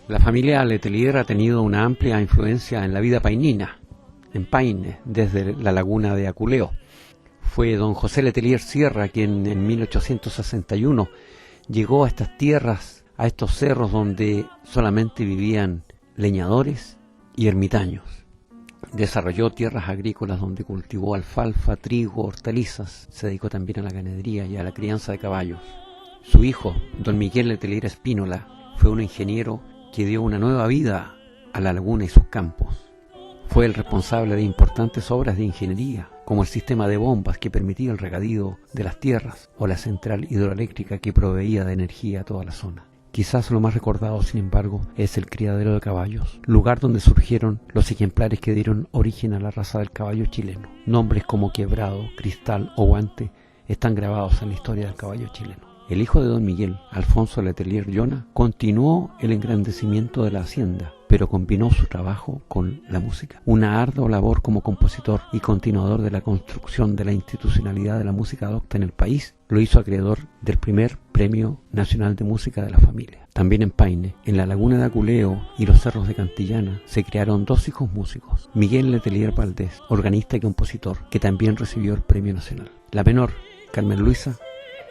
La familia Letelier ha tenido una amplia influencia en la vida painina, en Paine, desde la laguna de Aculeo. Fue don José Letelier Sierra quien en 1861 llegó a estas tierras, a estos cerros donde solamente vivían leñadores y ermitaños. Desarrolló tierras agrícolas donde cultivó alfalfa, trigo, hortalizas. Se dedicó también a la ganadería y a la crianza de caballos. Su hijo, don Miguel Letelier Espínola, fue un ingeniero que dio una nueva vida a la laguna y sus campos. Fue el responsable de importantes obras de ingeniería, como el sistema de bombas que permitía el regadío de las tierras o la central hidroeléctrica que proveía de energía a toda la zona. Quizás lo más recordado, sin embargo, es el criadero de caballos, lugar donde surgieron los ejemplares que dieron origen a la raza del caballo chileno. Nombres como Quebrado, Cristal o Guante están grabados en la historia del caballo chileno. El hijo de don Miguel, Alfonso Letelier Llona, continuó el engrandecimiento de la hacienda, pero combinó su trabajo con la música. Una ardua labor como compositor y continuador de la construcción de la institucionalidad de la música docta en el país lo hizo acreedor del primer Premio Nacional de Música de la familia. También en Paine, en la laguna de Aculeo y los cerros de Cantillana, se crearon dos hijos músicos, Miguel Letelier Valdés, organista y compositor, que también recibió el Premio Nacional. La menor, Carmen Luisa,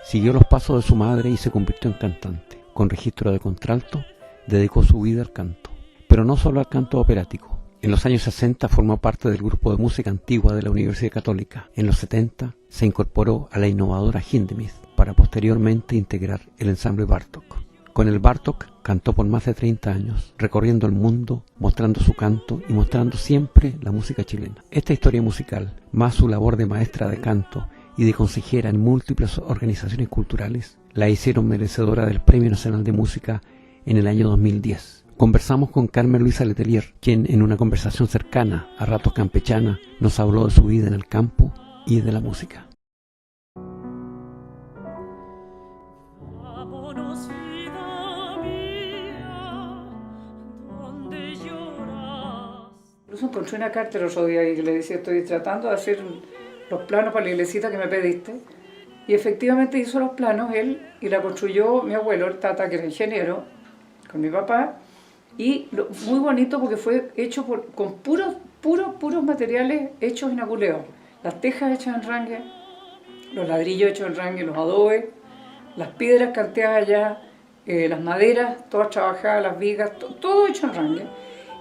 siguió los pasos de su madre y se convirtió en cantante. Con registro de contralto, dedicó su vida al canto. Pero no solo al canto operático. En los años 60 formó parte del grupo de música antigua de la Universidad Católica. En los 70 se incorporó a la innovadora Hindemith para posteriormente integrar el ensamble Bartók. Con el Bartók cantó por más de 30 años, recorriendo el mundo, mostrando su canto y mostrando siempre la música chilena. Esta historia musical, más su labor de maestra de canto y de consejera en múltiples organizaciones culturales, la hicieron merecedora del Premio Nacional de Música en el año 2010. Conversamos con Carmen Luisa Letelier, quien en una conversación cercana, a ratos campechana, nos habló de su vida en el campo y de la música. Incluso encontré una carta el otro día y le decía, estoy tratando de hacer los planos para la iglesita que me pediste. Y efectivamente hizo los planos él y la construyó mi abuelo, el Tata, que era ingeniero, con mi papá. Y muy bonito porque fue hecho con puros materiales hechos en Aculeo. Las tejas hechas en Rangue, los ladrillos hechos en Rangue, los adobes, las piedras canteadas allá, las maderas, todas trabajadas, las vigas, todo hecho en Rangue.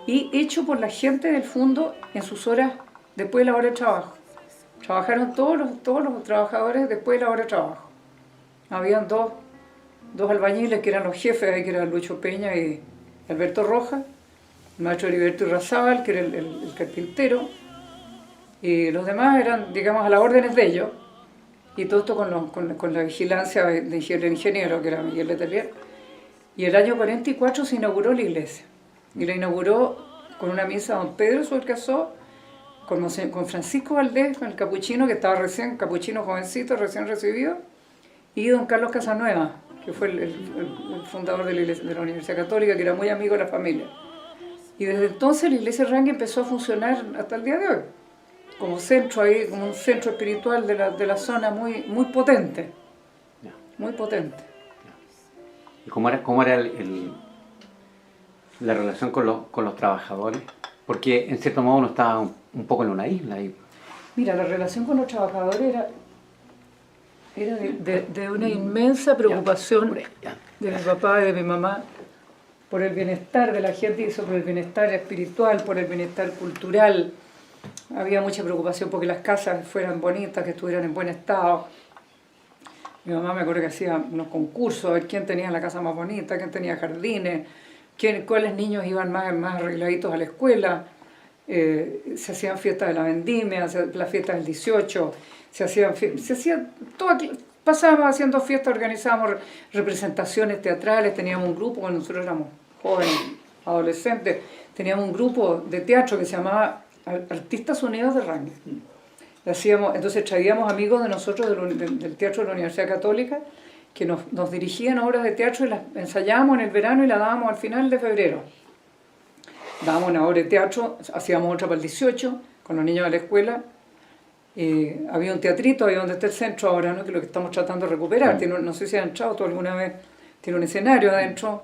Y hecho por la gente del fondo en sus horas después de la hora de trabajo. Trabajaron todos los trabajadores después de la hora de trabajo. Habían dos albañiles que eran los jefes ahí, que eran Lucho Peña y Alberto Rojas, el maestro Heriberto Irrazábal, que era el carpintero, y los demás eran, digamos, a las órdenes de ellos, y todo esto con la vigilancia del ingeniero, que era Miguel Letelier. Y el año 44 se inauguró la iglesia, y la inauguró con una misa don Pedro Suercasó, con Francisco Valdés, con el capuchino, que estaba capuchino jovencito, recién recibido, y don Carlos Casanueva, que fue el fundador de la Universidad Católica, que era muy amigo de la familia. Y desde entonces la iglesia Rangue empezó a funcionar hasta el día de hoy, como centro ahí, como un centro espiritual de la zona muy potente, muy potente. ¿Y cómo era la relación con los trabajadores? Porque en cierto modo uno estaba un poco en una isla. Mira, la relación con los trabajadores era de una inmensa preocupación de mi papá y de mi mamá por el bienestar de la gente, y por el bienestar espiritual, por el bienestar cultural. Había mucha preocupación porque las casas fueran bonitas, que estuvieran en buen estado. Mi mamá me acuerdo que hacía unos concursos, a ver quién tenía la casa más bonita, quién tenía jardines, cuáles niños iban más arregladitos a la escuela. Se hacían fiestas de la vendimia, las fiestas del 18, se hacía todo, pasábamos haciendo fiestas, organizábamos representaciones teatrales, teníamos un grupo, cuando nosotros éramos jóvenes, adolescentes, teníamos un grupo de teatro que se llamaba Artistas Unidos de Rangue. Entonces traíamos amigos de nosotros del teatro de la Universidad Católica que nos dirigían obras de teatro y las ensayábamos en el verano y las dábamos al final de febrero. Dábamos una obra de teatro, hacíamos otra para el 18 con los niños de la escuela. Había un teatrito ahí donde está el centro ahora, ¿no? Que es lo que estamos tratando de recuperar. No sé si has entrado tú alguna vez, tiene un escenario adentro.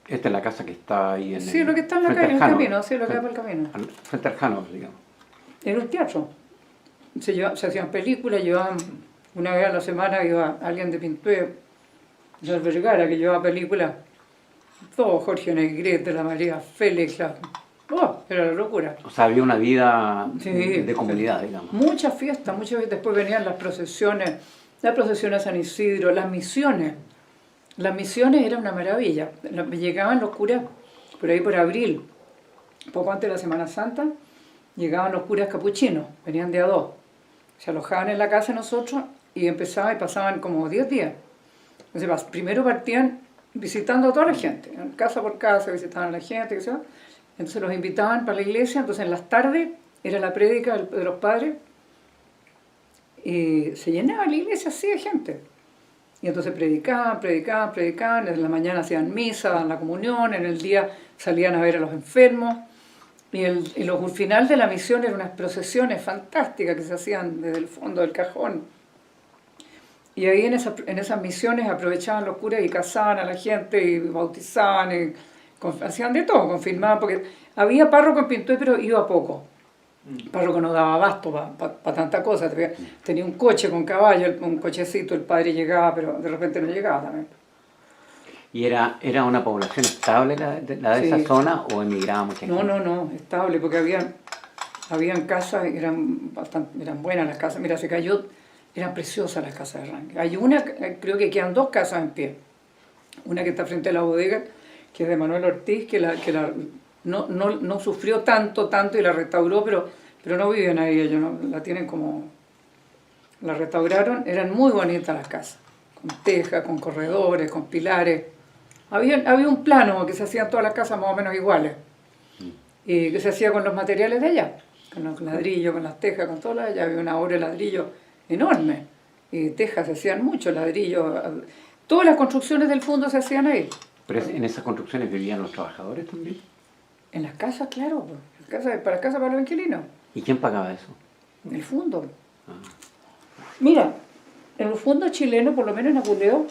Esta es la casa que está ahí en Sí, lo que está en la calle, en el camino, sí, lo que va por el camino. Frente al Jano, digamos. Era un teatro. Se hacían películas, llevaban una vez a la semana, iba alguien de Pintué, de Vergara, que llevaba películas. Todo, Jorge Negrete, la María Félix, era la locura. O sea, había una vida Sí, de comunidad, digamos. Muchas fiestas, muchas veces después venían las procesiones a San Isidro, las misiones. Las misiones eran una maravilla. Llegaban los curas por ahí por abril, poco antes de la Semana Santa, llegaban los curas capuchinos, venían de a dos. Se alojaban en la casa de nosotros y empezaban y pasaban como 10 días. Entonces, primero partían visitando a toda la gente, casa por casa visitaban a la gente, qué sé yo. Entonces los invitaban para la iglesia, entonces en las tardes era la prédica de los padres y se llenaba la iglesia así de gente. Y entonces predicaban, en la mañana hacían misa, daban la comunión, en el día salían a ver a los enfermos. Y el final de la misión eran unas procesiones fantásticas que se hacían desde el fondo del cajón. Y ahí en esas misiones aprovechaban los curas y casaban a la gente y bautizaban, y hacían de todo, confirmaban, porque había párroco en Pintué, pero iba poco. El párroco no daba abasto para tanta cosa. Tenía un coche con caballo, un cochecito, el padre llegaba, pero de repente no llegaba también. ¿Y era una población estable la de Sí. esa zona o emigraba mucha gente? No, estable, porque habían casas, eran buenas las casas. Mira, se cayó, eran preciosas las casas de Ranque. Hay una, creo que quedan 2 casas en pie. Una que está frente a la bodega, que es de Manuel Ortiz, que no sufrió tanto y la restauró, pero no viven ahí ellos, ¿no? La tienen como... La restauraron, eran muy bonitas las casas, con tejas, con corredores, con pilares. Había un plano que se hacían todas las casas más o menos iguales, y que se hacía con los materiales de allá, con los ladrillos, con las tejas, con todo lo de allá. Había una obra de ladrillo enorme, y tejas se hacían mucho, ladrillos. Todas las construcciones del fondo se hacían ahí. ¿Pero en esas construcciones vivían los trabajadores también? En las casas, claro, para los inquilinos. ¿Y quién pagaba eso? En el fondo. Ah. Mira, en el fondo chileno, por lo menos en Aculeo,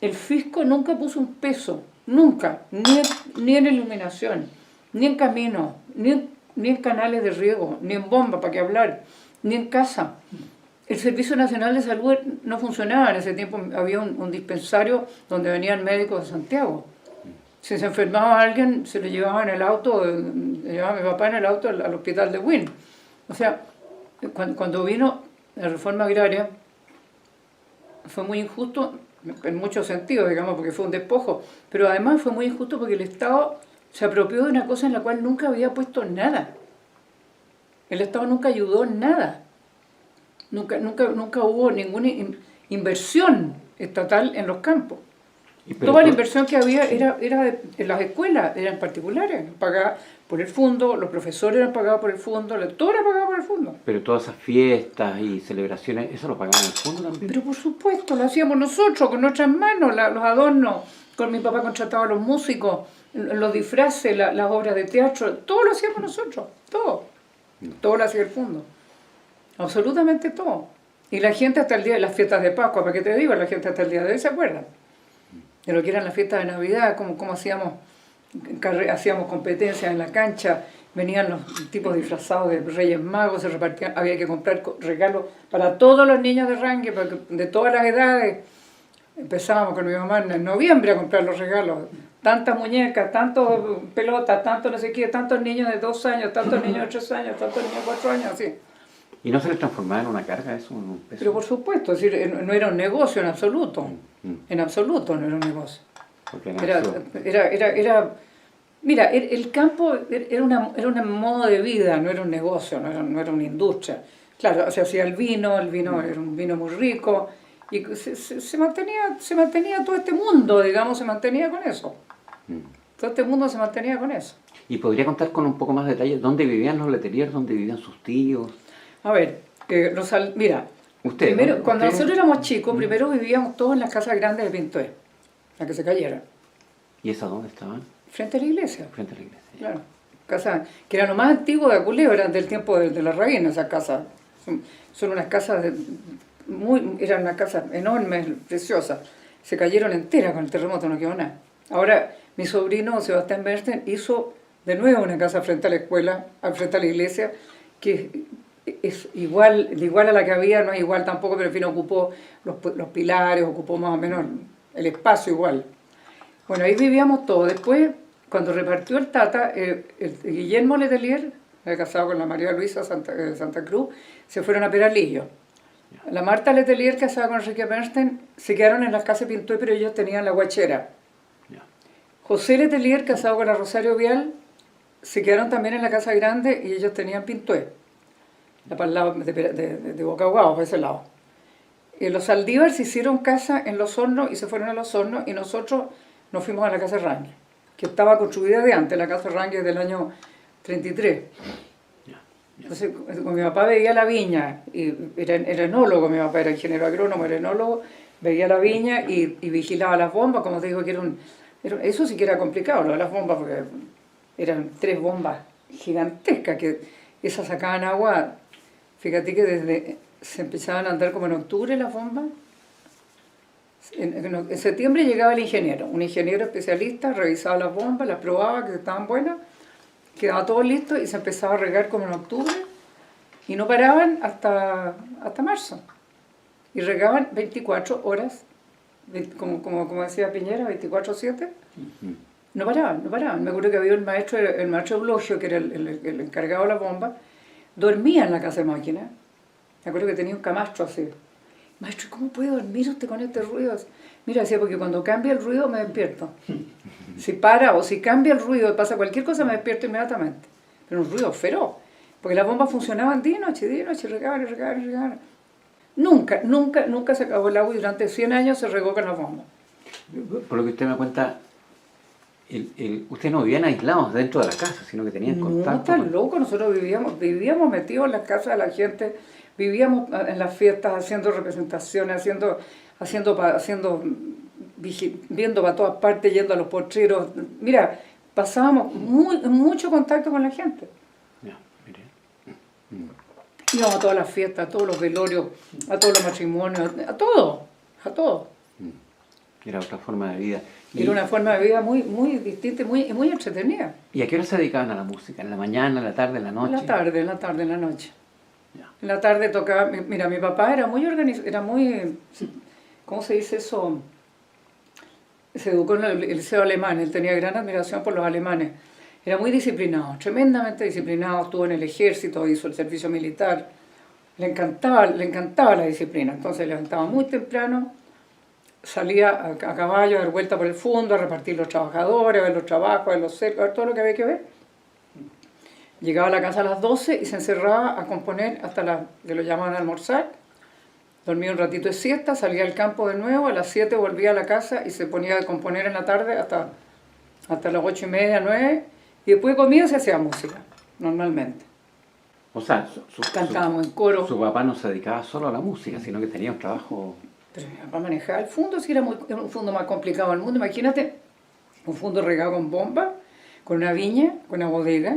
el fisco nunca puso un peso, nunca, ni en iluminación, ni en caminos, ni en canales de riego, ni en bomba, para qué hablar, ni en casa. El Servicio Nacional de Salud no funcionaba, en ese tiempo había un dispensario donde venían médicos de Santiago. Si se enfermaba alguien, se le llevaba en el auto, llevaba a mi papá en el auto al hospital de Wynn. O sea, cuando vino la reforma agraria, fue muy injusto en muchos sentidos, digamos, porque fue un despojo, pero además fue muy injusto porque el Estado se apropió de una cosa en la cual nunca había puesto nada. El Estado nunca ayudó en nada. Nunca hubo ninguna inversión estatal en los campos. Toda la inversión que había era en las escuelas, eran particulares, pagadas por el fondo, los profesores eran pagados por el fondo, todo era pagado por el fondo. Pero todas esas fiestas y celebraciones, ¿eso lo pagaban el fondo también? Pero por supuesto, lo hacíamos nosotros, con nuestras manos, los adornos, con mi papá contrataba a los músicos, los disfraces, las obras de teatro, todo lo hacíamos nosotros, todo lo hacía el fondo, absolutamente todo. Y la gente hasta el día de las fiestas de Pascua, ¿para qué te digo? La gente hasta el día de hoy se acuerda de lo que eran las fiestas de Navidad, cómo hacíamos competencias en la cancha, venían los tipos disfrazados de Reyes Magos, se repartían, había que comprar regalos para todos los niños de Ranque, de todas las edades. Empezábamos con mi mamá en noviembre a comprar los regalos, tantas muñecas, tantas pelotas, tantos no sé qué, tantos niños de 2 años, tantos niños de 3 años, tantos niños de 4 años, así. ¿Y no se les transformaba en una carga eso? En un peso? Pero por supuesto, es decir, no era un negocio en absoluto. En absoluto no era un negocio. Mira, el campo era un modo de vida, no era un negocio, no era una industria. Claro, se hacía el vino era un vino muy rico, y se mantenía todo este mundo, digamos, se mantenía con eso. Todo este mundo se mantenía con eso. ¿Y podría contar con un poco más de detalle dónde vivían los Letelier, dónde vivían sus tíos? A ver, mira, Usted, cuando nosotros éramos chicos, primero vivíamos todos en las casas grandes de Pintué, las que se cayeron. ¿Y esas dónde estaban? Frente a la iglesia. Frente a la iglesia. Claro. Casas que eran lo más antiguo de Aculeo, eran del tiempo de la reina esas casas. Son unas casas eran unas casas enormes, preciosas. Se cayeron enteras con el terremoto, no quedó nada. Ahora, mi sobrino Sebastián Bernstein hizo de nuevo una casa frente a la escuela, frente a la iglesia, que es igual a la que había, no es igual tampoco, pero en fin, ocupó los pilares, ocupó más o menos el espacio igual. Bueno, ahí vivíamos todos. Después, cuando repartió el Tata, el Guillermo Letelier, casado con la María Luisa Santa Cruz, se fueron a Peralillo. La Marta Letelier, casada con Enrique Bernstein, se quedaron en las casas Pintué, pero ellos tenían la Guachera. José Letelier, casado con la Rosario Vial, se quedaron también en la Casa Grande y ellos tenían Pintué, para el lado de Bocahuao, por ese lado. Los Saldívar se hicieron casa en Los Hornos y se fueron a Los Hornos y nosotros nos fuimos a la Casa Rangue, que estaba construida de antes, la Casa Rangue del año 33. Entonces, con mi papá veía la viña, y era enólogo, mi papá era ingeniero agrónomo, era enólogo, veía la viña y vigilaba las bombas, como te digo, eso sí que era complicado, lo de las bombas, porque eran 3 bombas gigantescas, que esas sacaban agua, fíjate que se empezaban a andar como en octubre las bombas. En septiembre llegaba el ingeniero, un ingeniero especialista, revisaba las bombas, las probaba, que estaban buenas, quedaba todo listo y se empezaba a regar como en octubre y no paraban hasta marzo. Y regaban 24 horas, como decía Piñera, 24/7. No paraban. Me acuerdo que había el maestro Eulogio, que era el encargado de la bomba, dormía en la casa de máquina. Me acuerdo que tenía un camastro así. Maestro, ¿cómo puede dormir usted con este ruido? Mira, decía, porque cuando cambia el ruido me despierto. Si para o si cambia el ruido, pasa cualquier cosa, me despierto inmediatamente. Pero un ruido feroz, porque las bombas funcionaban día y noche, regaban. Nunca se acabó el agua y durante 100 años se regó con las bombas. Por lo que usted me cuenta, ustedes no vivían aislados dentro de la casa, sino que tenían contacto. No, tan loco, nosotros vivíamos metidos en las casas de la gente, vivíamos en las fiestas haciendo representaciones, viendo para todas partes, yendo a los potreros. Mira, pasábamos mucho contacto con la gente. Ya, mire. Íbamos a todas las fiestas, a todos los velorios, a todos los matrimonios, a todo. Era otra forma de vida. Era una forma de vida muy distinta y muy entretenida. ¿Y a qué hora se dedicaban a la música? ¿En la mañana, en la tarde, en la noche? En la noche. Ya. En la tarde tocaba, mira, mi papá era muy organizado, era muy, ¿cómo se dice eso? Se educó en el liceo alemán, él tenía gran admiración por los alemanes. Era muy disciplinado, tremendamente disciplinado, estuvo en el ejército, hizo el servicio militar. Le encantaba la disciplina, entonces levantaba muy temprano, salía a caballo a dar vuelta por el fondo, a repartir los trabajadores, a ver los trabajos, a ver los cercos, a ver todo lo que había que ver. Llegaba a la casa a las 12 y se encerraba a componer hasta que lo llamaban a almorzar. Dormía un ratito de siesta, salía al campo de nuevo, a las 7 volvía a la casa y se ponía a componer en la tarde hasta las 8:30, 9. Y después de comida se hacía música, normalmente. O sea, cantábamos en coro. Su papá no se dedicaba solo a la música, sino que tenía un trabajo... Pero mi papá manejaba el fondo, sí era un fondo más complicado del mundo. Imagínate, un fondo regado con bomba, con una viña, con una bodega.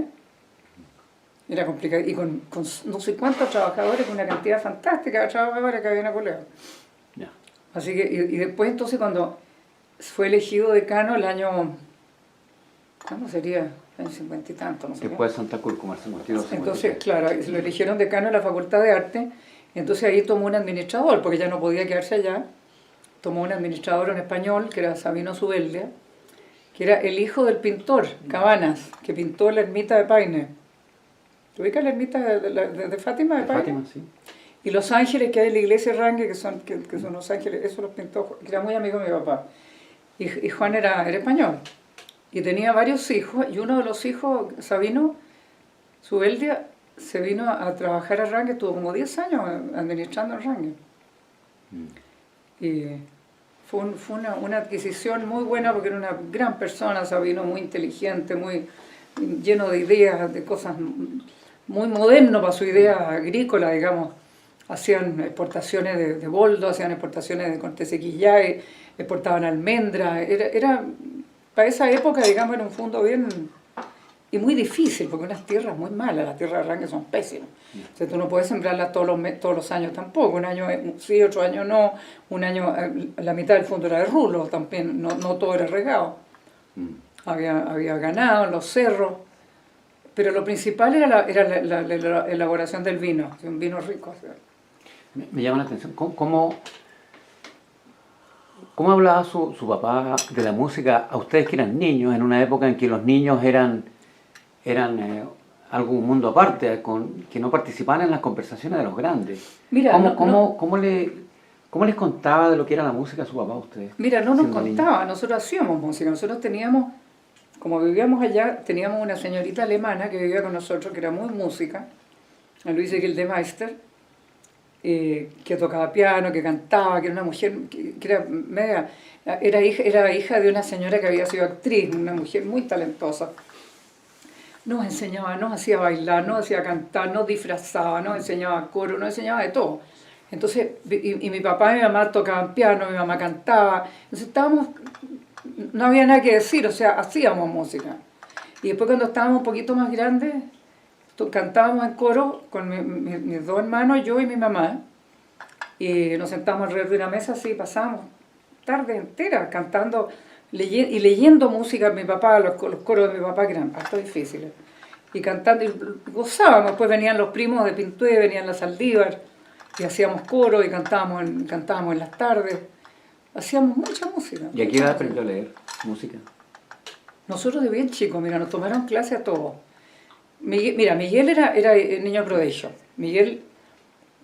Era complicado. Y con no sé cuántos trabajadores, con una cantidad fantástica de trabajadores que había en Acoleo. Yeah. Así que, y después entonces cuando fue elegido decano el año... ¿Cuándo sería? En 50 y tanto, no sé. Después de Santa Cruz, como el 52. Entonces, claro, se lo eligieron decano en la Facultad de Arte. Entonces ahí tomó un administrador, porque ya no podía quedarse allá. Tomó un administrador en español, que era Sabino Zubeldia, que era el hijo del pintor Cabanas, que pintó la ermita de Paine. ¿Te ubicas la ermita de Fátima de Paine? Fátima, sí. Y los ángeles que hay en la iglesia Rangue, que son los ángeles, eso los pintó, que era muy amigo de mi papá. Y Juan era español. Y tenía varios hijos, y uno de los hijos, Sabino Zubeldia, se vino a trabajar a Rangue, estuvo como 10 años administrando en Rangue. Y fue una adquisición muy buena porque era una gran persona, Sabino, muy inteligente, muy lleno de ideas, de cosas, muy moderno para su idea agrícola, digamos. Hacían exportaciones de boldo, hacían exportaciones de corteza de quillay, exportaban almendras. Era para esa época, digamos, era un fondo bien... Y muy difícil, porque unas tierras muy malas, las tierras de Rangue son pésimas. O sea, tú no puedes sembrarlas todos los años tampoco. Un año sí, otro año no. Un año, la mitad del fondo era de rulo también, no todo era regado. Había ganado en los cerros, pero lo principal era la elaboración del vino, de un vino rico. O sea. Me llama la atención, ¿cómo hablaba su papá de la música a ustedes que eran niños, en una época en que los niños eran algo, un mundo aparte, que no participaban en las conversaciones de los grandes? Mira, ¿Cómo les contaba de lo que era la música a su papá a ustedes? Mira, no nos contaba, nosotros hacíamos música, nosotros teníamos, como vivíamos allá, teníamos una señorita alemana que vivía con nosotros, que era muy música, a Luise Gildemeister, que tocaba piano, que cantaba, que era una mujer que era media, era hija de una señora que había sido actriz, una mujer muy talentosa. Nos enseñaba, nos hacía bailar, nos hacía cantar, nos disfrazaba, nos enseñaba coro, nos enseñaba de todo. Entonces, y mi papá y mi mamá tocaban piano, mi mamá cantaba, entonces no había nada que decir, o sea, hacíamos música. Y después cuando estábamos un poquito más grandes, cantábamos en coro con mis dos hermanos, yo y mi mamá, y nos sentábamos alrededor de una mesa así, pasábamos tarde entera cantando y leyendo música de mi papá, los coros de mi papá que eran harto difíciles, y cantando, y gozábamos. Después venían los primos de Pintué, venían las Saldívar, y hacíamos coro y cantábamos en las tardes, hacíamos mucha música. ¿Y a qué edad aprendió a leer música? Nosotros de bien chicos, mira, nos tomaron clase a todos. Miguel era el niño prodigio. Miguel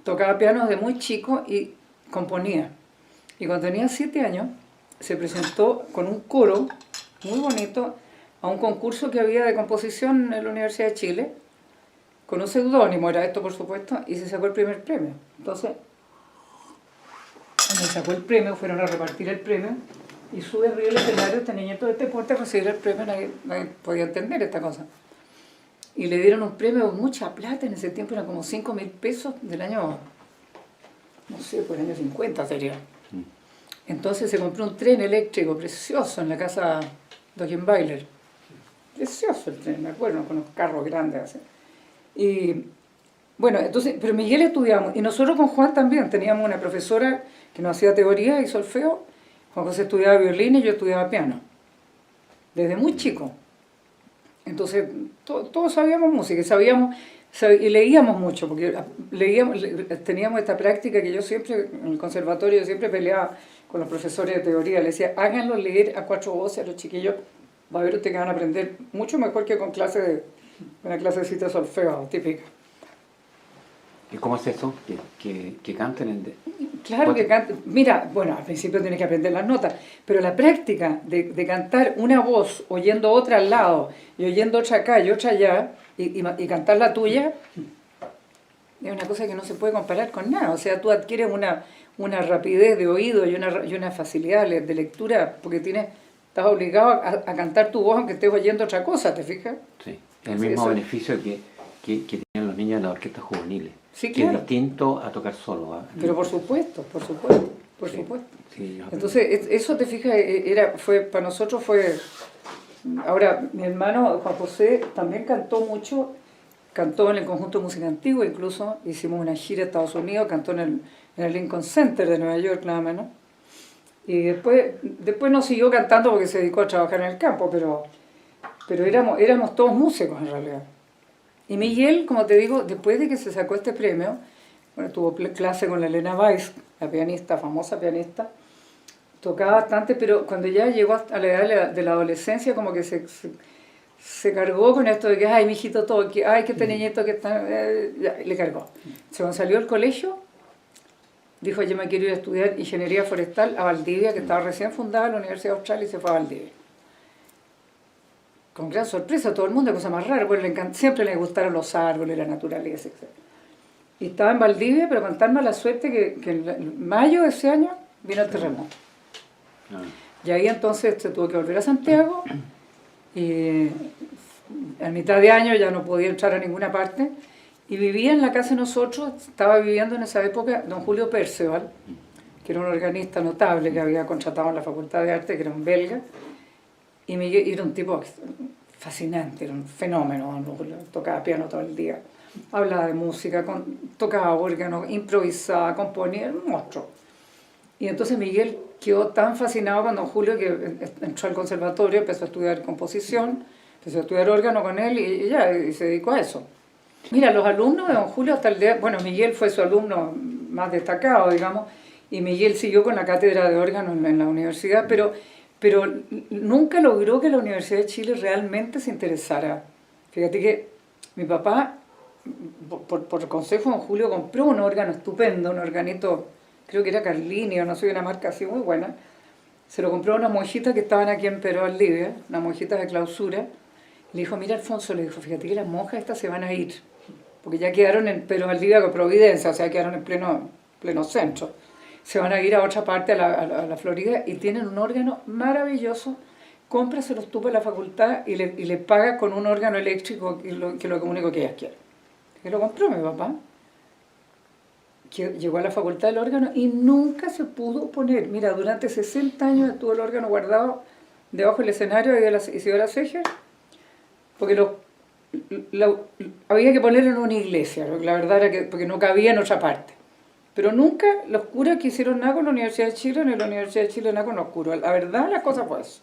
tocaba piano desde muy chico y componía. Y cuando tenía 7 años, se presentó con un coro muy bonito a un concurso que había de composición en la Universidad de Chile, con un seudónimo, era esto por supuesto, y se sacó el primer premio. Entonces, cuando sacó el premio, fueron a repartir el premio, y sube arriba el escenario este niñito de este porte a recibir el premio, nadie podía entender esta cosa. Y le dieron un premio de mucha plata, en ese tiempo eran como 5.000 pesos del año, no sé, por el año 50 sería. Entonces se compró un tren eléctrico precioso en la casa Dockenbailer. Precioso el tren, me acuerdo, con los carros grandes así. Y bueno, entonces, pero Miguel estudiamos, y nosotros con Juan también teníamos una profesora que nos hacía teoría y solfeo. Juan José estudiaba violín y yo estudiaba piano, desde muy chico. Entonces, todos sabíamos música, y leíamos mucho, porque teníamos esta práctica que yo siempre, en el conservatorio, siempre peleaba con los profesores de teoría, les decía, háganlo leer a 4 voces a los chiquillos, va a ver usted que van a aprender mucho mejor que con una clasecita de solfeo típica. ¿Y cómo es eso? Que canten Claro que canten. Mira, bueno, al principio tienes que aprender las notas, pero la práctica de cantar una voz oyendo otra al lado, y oyendo otra acá y otra allá, y cantar la tuya, es una cosa que no se puede comparar con nada. O sea, tú adquieres una rapidez de oído y una facilidad de lectura, porque estás obligado a cantar tu voz aunque estés oyendo otra cosa, ¿te fijas? Sí, el mismo beneficio que tienen los niños en las orquestas juveniles. Sí, que claro. es distinto a tocar solo. Pero por supuesto. Sí, entonces, eso te fijas, para nosotros fue... Ahora, mi hermano Juan José también cantó mucho, cantó en el conjunto de música antigua, incluso hicimos una gira a Estados Unidos, cantó en el Lincoln Center de Nueva York, nada menos. Y después no siguió cantando porque se dedicó a trabajar en el campo, pero éramos todos músicos en realidad. Y Miguel, como te digo, después de que se sacó este premio, bueno, tuvo clase con la Elena Weiss, la pianista, famosa pianista, tocaba bastante, pero cuando ya llegó a la edad de la adolescencia, como que se cargó con esto de que, ay, mijito toque, ay, que este niñito que está... ya, le cargó. Cuando salió del colegio, dijo, yo me quiero ir a estudiar ingeniería forestal a Valdivia, que estaba recién fundada la Universidad Austral, y se fue a Valdivia. Con gran sorpresa, todo el mundo, cosa más rara, porque siempre le gustaron los árboles, la naturaleza, etc. Y estaba en Valdivia, pero con tan mala suerte que en mayo de ese año vino el terremoto. Y ahí entonces se tuvo que volver a Santiago, y a mitad de año ya no podía entrar a ninguna parte, y vivía en la casa de nosotros, estaba viviendo en esa época don Julio Perceval, que era un organista notable que había contratado en la Facultad de Arte, que era un belga, y Miguel era un tipo fascinante, era un fenómeno, tocaba piano todo el día, hablaba de música, tocaba órgano, improvisaba, componía, era un monstruo. Y entonces Miguel quedó tan fascinado con don Julio que entró al conservatorio, empezó a estudiar composición, empezó a estudiar órgano con él y se dedicó a eso. Mira, los alumnos de don Julio hasta el día... Bueno, Miguel fue su alumno más destacado, digamos, y Miguel siguió con la cátedra de órgano en la universidad, pero nunca logró que la Universidad de Chile realmente se interesara. Fíjate que mi papá, por consejo de don Julio, compró un órgano estupendo, un organito, creo que era Carlini o no sé, una marca así muy buena. Se lo compró a unas monjitas que estaban aquí en Perú, Valdivia, unas monjitas de clausura. Le dijo, mira Alfonso, le dijo, fíjate que las monjas estas se van a ir, porque ya quedaron en Perú, Valdivia con Providencia, o sea, quedaron en pleno centro. Se van a ir a otra parte, a la Florida, y tienen un órgano maravilloso. Cómpraselos tú para la facultad y le pagas con un órgano eléctrico, que es lo único que ellas quieren. Que lo compró mi papá. Que llegó a la facultad del órgano y nunca se pudo poner. Mira, durante 60 años estuvo el órgano guardado debajo del escenario de la Isidora Seger, porque había que ponerlo en una iglesia, la verdad era que porque no cabía en otra parte. Pero nunca los curas quisieron nada con la Universidad de Chile, ni la Universidad de Chile nada con los curas. La verdad, la cosa fue eso.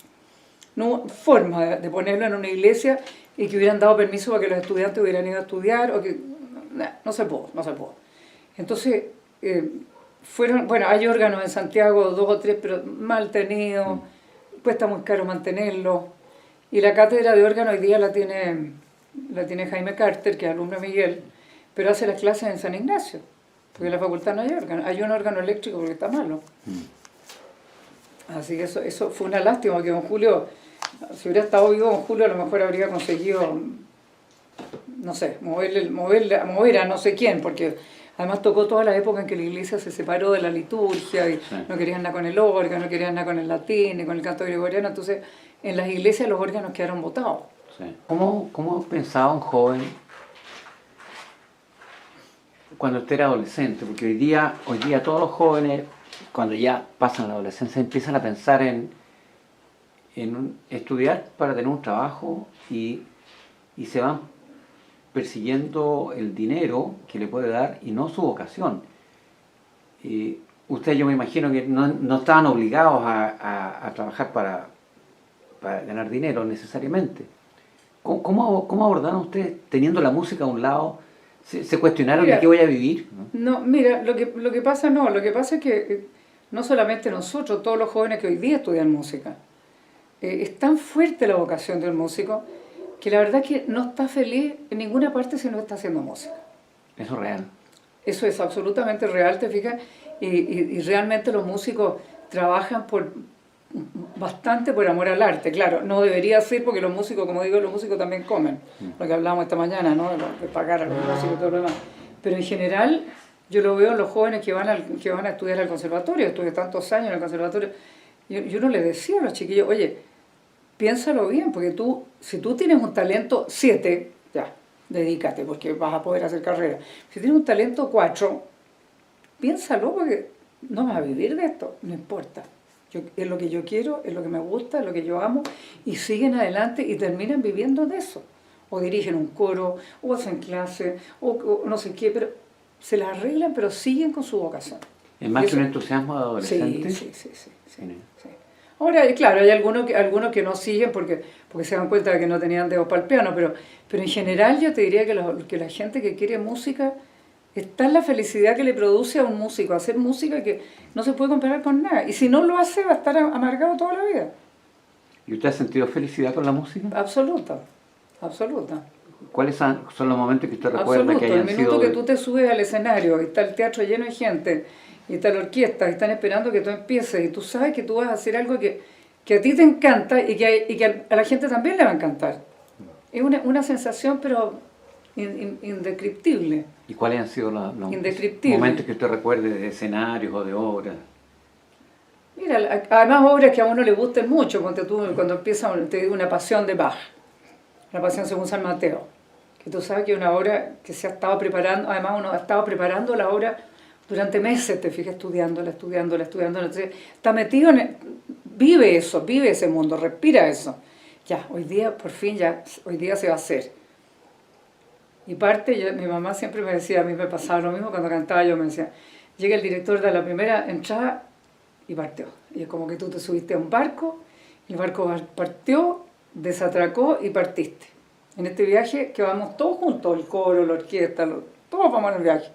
No hubo forma de ponerlo en una iglesia y que hubieran dado permiso para que los estudiantes hubieran ido a estudiar, o que no se pudo. Entonces, bueno, hay órganos en Santiago, 2 o 3, pero mal tenidos, cuesta muy caro mantenerlos. Y la cátedra de órgano hoy día la tiene Jaime Carter, que es alumno de Miguel, pero hace las clases en San Ignacio, porque en la facultad no hay órgano. Hay un órgano eléctrico porque está malo. Así que eso fue una lástima, que don Julio, si hubiera estado vivo don Julio, a lo mejor habría conseguido, no sé, mover a no sé quién, porque además tocó toda la época en que la iglesia se separó de la liturgia y no querían nada con el órgano, no querían nada con el latín ni con el canto gregoriano, entonces en las iglesias los órganos quedaron botados. Sí. ¿Cómo pensaba un joven cuando usted era adolescente? Porque hoy día todos los jóvenes, cuando ya pasan la adolescencia, empiezan a pensar en estudiar para tener un trabajo y se van persiguiendo el dinero que le puede dar y no su vocación. Ustedes, yo me imagino que no estaban obligados a trabajar para ganar dinero necesariamente. ¿Cómo abordaron ustedes teniendo la música a un lado? ¿Se cuestionaron de qué voy a vivir? No, mira, lo que pasa es que no solamente nosotros, todos los jóvenes que hoy día estudian música, es tan fuerte la vocación del músico que la verdad es que no está feliz en ninguna parte si no está haciendo música. Eso es real. Eso es absolutamente real, te fijas, y realmente los músicos trabajan bastante por amor al arte. Claro, no debería ser porque los músicos, como digo, los músicos también comen, lo que hablábamos esta mañana, ¿no? De pagar a los músicos y todo lo demás. Pero en general, yo lo veo en los jóvenes que van a estudiar al conservatorio, estuve tantos años en el conservatorio, yo no les decía a los chiquillos, oye, piénsalo bien, porque si tú tienes un talento 7, ya, dedícate, porque vas a poder hacer carrera. Si tienes un talento 4, piénsalo, porque no vas a vivir de esto, no importa. Es lo que yo quiero, es lo que me gusta, es lo que yo amo, y siguen adelante y terminan viviendo de eso. O dirigen un coro, o hacen clase, o no sé qué, pero se las arreglan, pero siguen con su vocación. ¿Es más que un entusiasmo de adolescente? Sí. Ahora, claro, hay algunos que no siguen porque se dan cuenta de que no tenían dedos para el piano, pero en general yo te diría que la gente que quiere música, está en la felicidad que le produce a un músico hacer música que no se puede comparar con nada. Y si no lo hace, va a estar amargado toda la vida. ¿Y usted ha sentido felicidad con la música? Absoluta. ¿Cuáles son los momentos que usted recuerda que hayan sido? El minuto que tú te subes al escenario y está el teatro lleno de gente, y está la orquesta, y están esperando que tú empieces, y tú sabes que tú vas a hacer algo que a ti te encanta y que a la gente también le va a encantar. Es una sensación, pero indescriptible. ¿Y cuáles han sido los momentos que usted recuerde de escenarios o de obras? Mira, además obras que a uno le gusten mucho, cuando empieza una pasión de Bach, la pasión según San Mateo, que tú sabes que es una obra que se ha estado preparando, además uno ha estado preparando la obra durante meses, te fijas, estudiándola, entonces está metido vive ese mundo, respira eso. Ya, hoy día, por fin, hoy día se va a hacer. Y mi mamá siempre me decía, a mí me pasaba lo mismo cuando cantaba, yo me decía, llega el director de la primera entrada y partió. Y es como que tú te subiste a un barco, el barco partió, desatracó y partiste. En este viaje que vamos todos juntos, el coro, la orquesta, todos vamos en el viaje.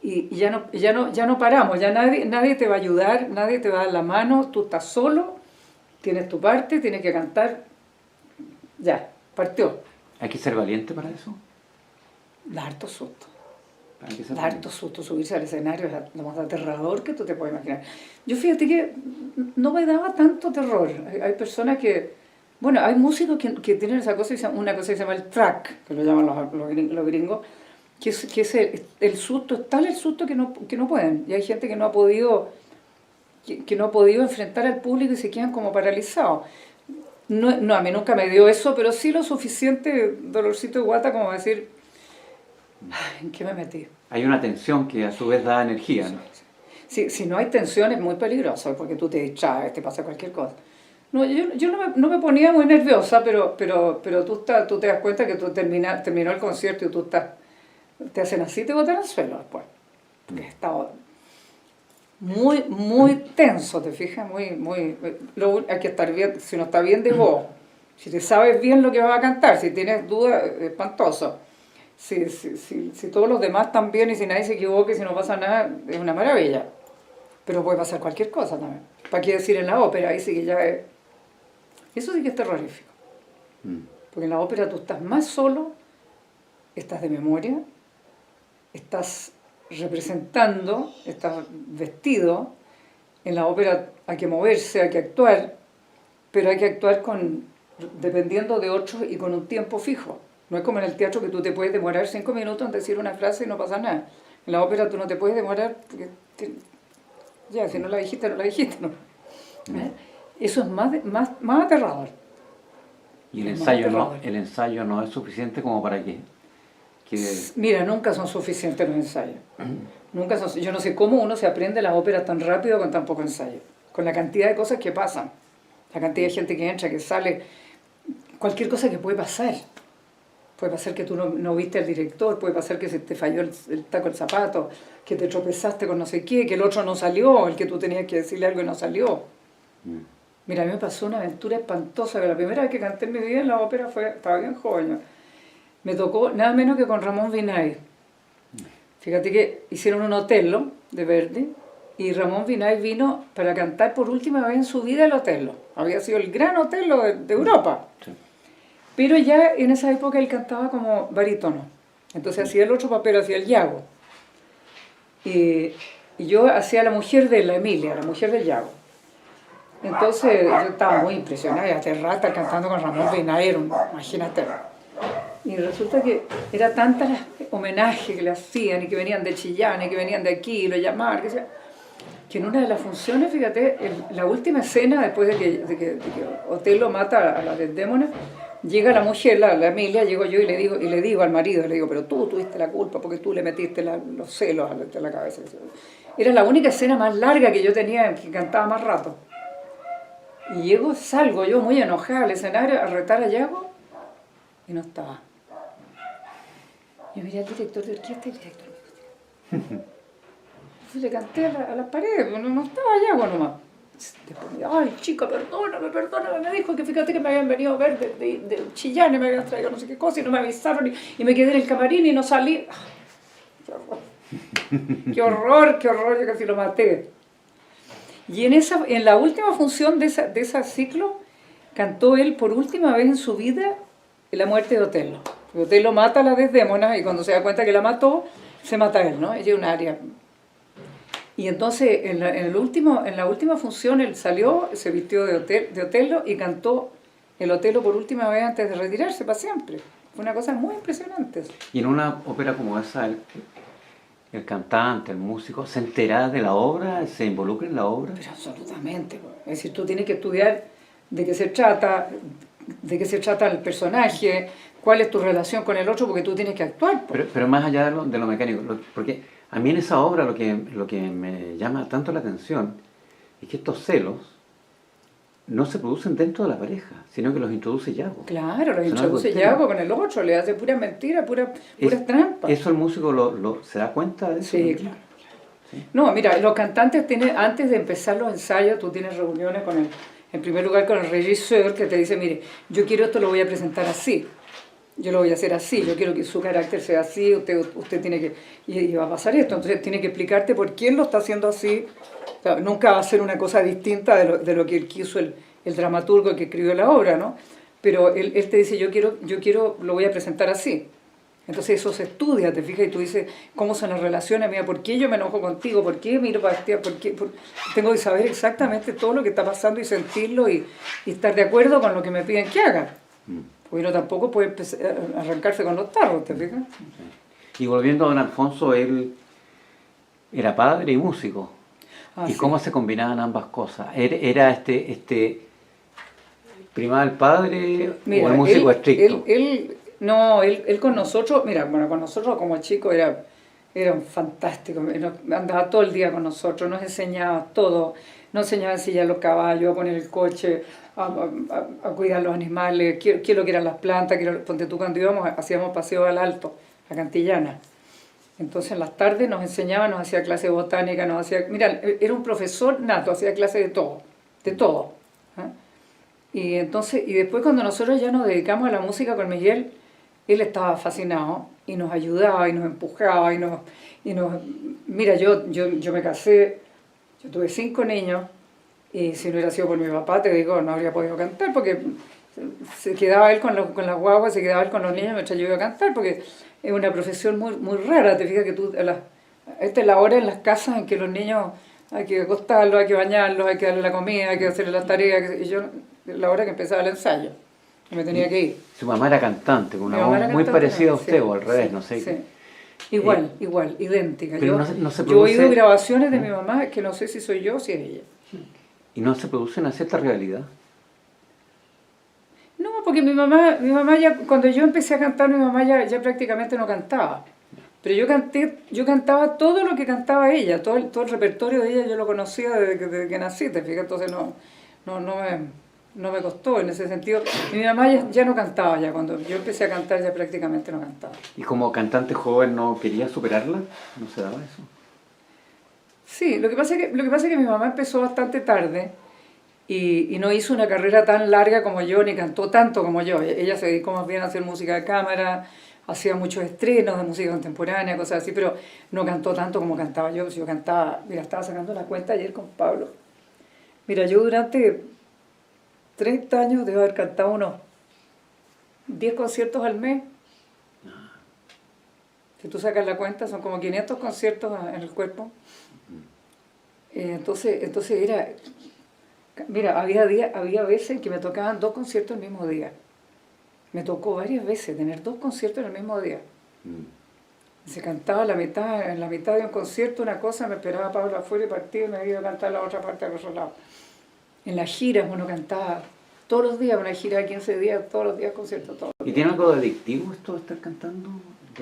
Y ya no paramos, ya nadie te va a ayudar, nadie te va a dar la mano, tú estás solo, tienes tu parte, tienes que cantar, ya, partió. ¿Hay que ser valiente para eso? Da harto susto. Hay que ser Da valiente. harto susto subirse al escenario, es lo más aterrador que tú te puedes imaginar. Yo fíjate que no me daba tanto terror. Hay personas que, bueno, hay músicos que tienen esa cosa, una cosa que se llama el track, que lo llaman los gringos, que es el susto, es tal el susto que no pueden. Y hay gente que no ha podido enfrentar al público y se quedan como paralizados. No, a mí nunca me dio eso, pero sí lo suficiente dolorcito de guata como decir, ay, ¿en qué me metí? Hay una tensión que a su vez da energía, ¿no? Si no hay tensión es muy peligroso, porque tú te distraes, te pasa cualquier cosa. No, yo no me ponía muy nerviosa, pero tú te das cuenta que terminó el concierto y te hacen así, te botan al suelo después. Porque estaba muy, muy tenso, ¿te fijas? Hay que estar bien, si no está bien de voz, si te sabes bien lo que vas a cantar, si tienes dudas, espantoso. Si todos los demás están bien y si nadie se equivoca y si no pasa nada, es una maravilla. Pero puede pasar cualquier cosa también. ¿Para qué decir en la ópera? Ahí sí que ya es... Eso sí que es terrorífico. Porque en la ópera tú estás más solo, estás de memoria, estás representando, estás vestido. En la ópera hay que moverse, hay que actuar, pero hay que actuar dependiendo de otros y con un tiempo fijo. No es como en el teatro que tú te puedes demorar 5 minutos en decir una frase y no pasa nada. En la ópera tú no te puedes demorar porque ya, si no la dijiste, no la dijiste. ¿No? Eso es más aterrador. Y el Es más ensayo, aterrador. el ensayo no es suficiente como para que Mira, nunca son suficientes los ensayos. Yo no sé cómo uno se aprende las óperas tan rápido con tan poco ensayo. Con la cantidad de cosas que pasan. La cantidad de gente que entra, que sale. Cualquier cosa que puede pasar. Puede pasar que tú no viste al director, puede pasar que se te falló el taco del zapato, que te tropezaste con no sé qué, que el otro no salió, el que tú tenías que decirle algo y no salió. Mira, a mí me pasó una aventura espantosa, que la primera vez que canté en mi vida en la ópera estaba bien joven. Me tocó nada menos que con Ramón Vinay. Fíjate que hicieron un Otello de Verdi y Ramón Vinay vino para cantar por última vez en su vida el Otello. Había sido el gran Otello de Europa. Sí. Pero ya en esa época él cantaba como barítono. Entonces hacía el otro papel, hacía el Iago. Y yo hacía la mujer de la Emilia, la mujer del Iago. Entonces yo estaba muy impresionada y aterrada estar cantando con Ramón Vinay, imagínate. Y resulta que era tantas las homenajes que le hacían y que venían de Chillán y que venían de aquí y lo llamaban, que en una de las funciones, fíjate, la última escena después de que Otello mata a la Desdémona, llega la mujer, la Emilia, llego yo y le digo al marido, pero tú tuviste la culpa porque tú le metiste los celos a la cabeza. Era la única escena más larga que yo tenía, que cantaba más rato. Y salgo yo muy enojada al escenario a retar a Iago y no estaba. Yo miré al director de orquesta y el director me dijo, entonces le canté a las paredes, no estaba Iago nomás. Después me dijo, ay chica, perdóname, me dijo que fíjate que me habían venido a ver de Chillán y me habían traído no sé qué cosa y no me avisaron y me quedé en el camarín y no salí. Qué horror, yo casi lo maté. Y en la última función de ese ciclo cantó él por última vez en su vida la muerte de Otello. Otello mata a la Desdémona y cuando se da cuenta que la mató, se mata él, ¿no? Ella es un aria. Y entonces en la última función él salió, se vistió de Otello y cantó el Otello por última vez antes de retirarse para siempre. Fue una cosa muy impresionante. Y en una ópera como esa, el cantante, el músico, ¿se entera de la obra? ¿Se involucra en la obra? Pero absolutamente. Es decir, tú tienes que estudiar de qué se trata el personaje, cuál es tu relación con el otro, porque tú tienes que actuar. Pero más allá de lo mecánico, porque a mí en esa obra lo que me llama tanto la atención es que estos celos no se producen dentro de la pareja, sino que los introduce Iago. Claro, los introduce Iago con el otro, le hace pura mentira, puras trampas. ¿Eso el músico se da cuenta de eso? Sí, claro. ¿sí? No, mira, los cantantes tienen, antes de empezar los ensayos, tú tienes reuniones con en primer lugar con el regisseur que te dice, mire, yo quiero esto, lo voy a presentar así. Yo lo voy a hacer así, yo quiero que su carácter sea así, usted tiene que, y va a pasar esto, entonces tiene que explicarte por qué él lo está haciendo así. O sea, nunca va a ser una cosa distinta de lo que él quiso el dramaturgo que escribió la obra, ¿no? Pero él te dice, yo quiero, lo voy a presentar así. Entonces eso se estudia, te fijas, y tú dices, ¿cómo son las relaciones? Mira, ¿por qué yo me enojo contigo? ¿Por qué miro para ti? Tengo que saber exactamente todo lo que está pasando y sentirlo y estar de acuerdo con lo que me piden que haga. Porque uno tampoco puede arrancarse con los tarros, ¿te fijas? Y volviendo a don Alfonso, él era padre y músico. ¿Y sí. cómo se combinaban ambas cosas? ¿Era primaba el padre Mira, o el músico estricto? Él con nosotros, mira, bueno, con nosotros como chico era un fantástico, andaba todo el día con nosotros, nos enseñaba todo, nos enseñaba a ensillar los caballos, a poner el coche, a cuidar los animales, qué es lo que eran las plantas, ponte tú cuando íbamos, hacíamos paseo al Alto, a Cantillana. Entonces en las tardes nos enseñaba, nos hacía clase de botánica, mira, era un profesor nato, hacía clase de todo, ¿eh? Y entonces, y después cuando nosotros ya nos dedicamos a la música con Miguel, él estaba fascinado y nos ayudaba y nos empujaba mira, yo me casé, yo tuve 5 niños y si no hubiera sido por mi papá, te digo, no habría podido cantar porque se quedaba él con las guaguas, se quedaba él con los niños mientras yo iba a cantar porque es una profesión muy, muy rara, te fijas que esta es la hora en las casas en que los niños hay que acostarlos, hay que bañarlos, hay que darle la comida, hay que hacerle las tareas, y yo, la hora que empezaba el ensayo, y me tenía que ir. Su mamá era cantante, con una voz muy parecida a usted, o al revés, no sé. Sí. Igual, idéntica. Pero yo he oído grabaciones de mi mamá que no sé si soy yo o si es ella. ¿Y no se produce una cierta rivalidad? No, porque mi mamá ya, cuando yo empecé a cantar, mi mamá ya prácticamente no cantaba. Pero yo cantaba todo lo que cantaba ella, todo el repertorio de ella yo lo conocía desde que nací, te fijas, entonces no me costó en ese sentido. Y mi mamá ya no cantaba, ya cuando yo empecé a cantar ya prácticamente no cantaba. ¿Y como cantante joven no quería superarla? ¿No se daba eso? Sí, lo que pasa es que mi mamá empezó bastante tarde y no hizo una carrera tan larga como yo, ni cantó tanto como yo. Ella se dedicó más bien a hacer música de cámara, hacía muchos estrenos de música contemporánea, cosas así, pero no cantó tanto como cantaba yo. Yo cantaba, mira, estaba sacando la cuenta ayer con Pablo. Mira, yo durante 30 años debo haber cantado unos 10 conciertos al mes. Si tú sacas la cuenta, son como 500 conciertos en el cuerpo. Entonces era... Mira, había veces en que me tocaban 2 conciertos el mismo día. Me tocó varias veces tener 2 conciertos en el mismo día. Se cantaba en la mitad de un concierto una cosa, me esperaba Pablo afuera y partía y me iba a cantar la otra parte al otro lado. En las giras uno cantaba todos los días, una gira de 15 días, todos los días conciertos. ¿Y tiene algo de adictivo esto de estar cantando?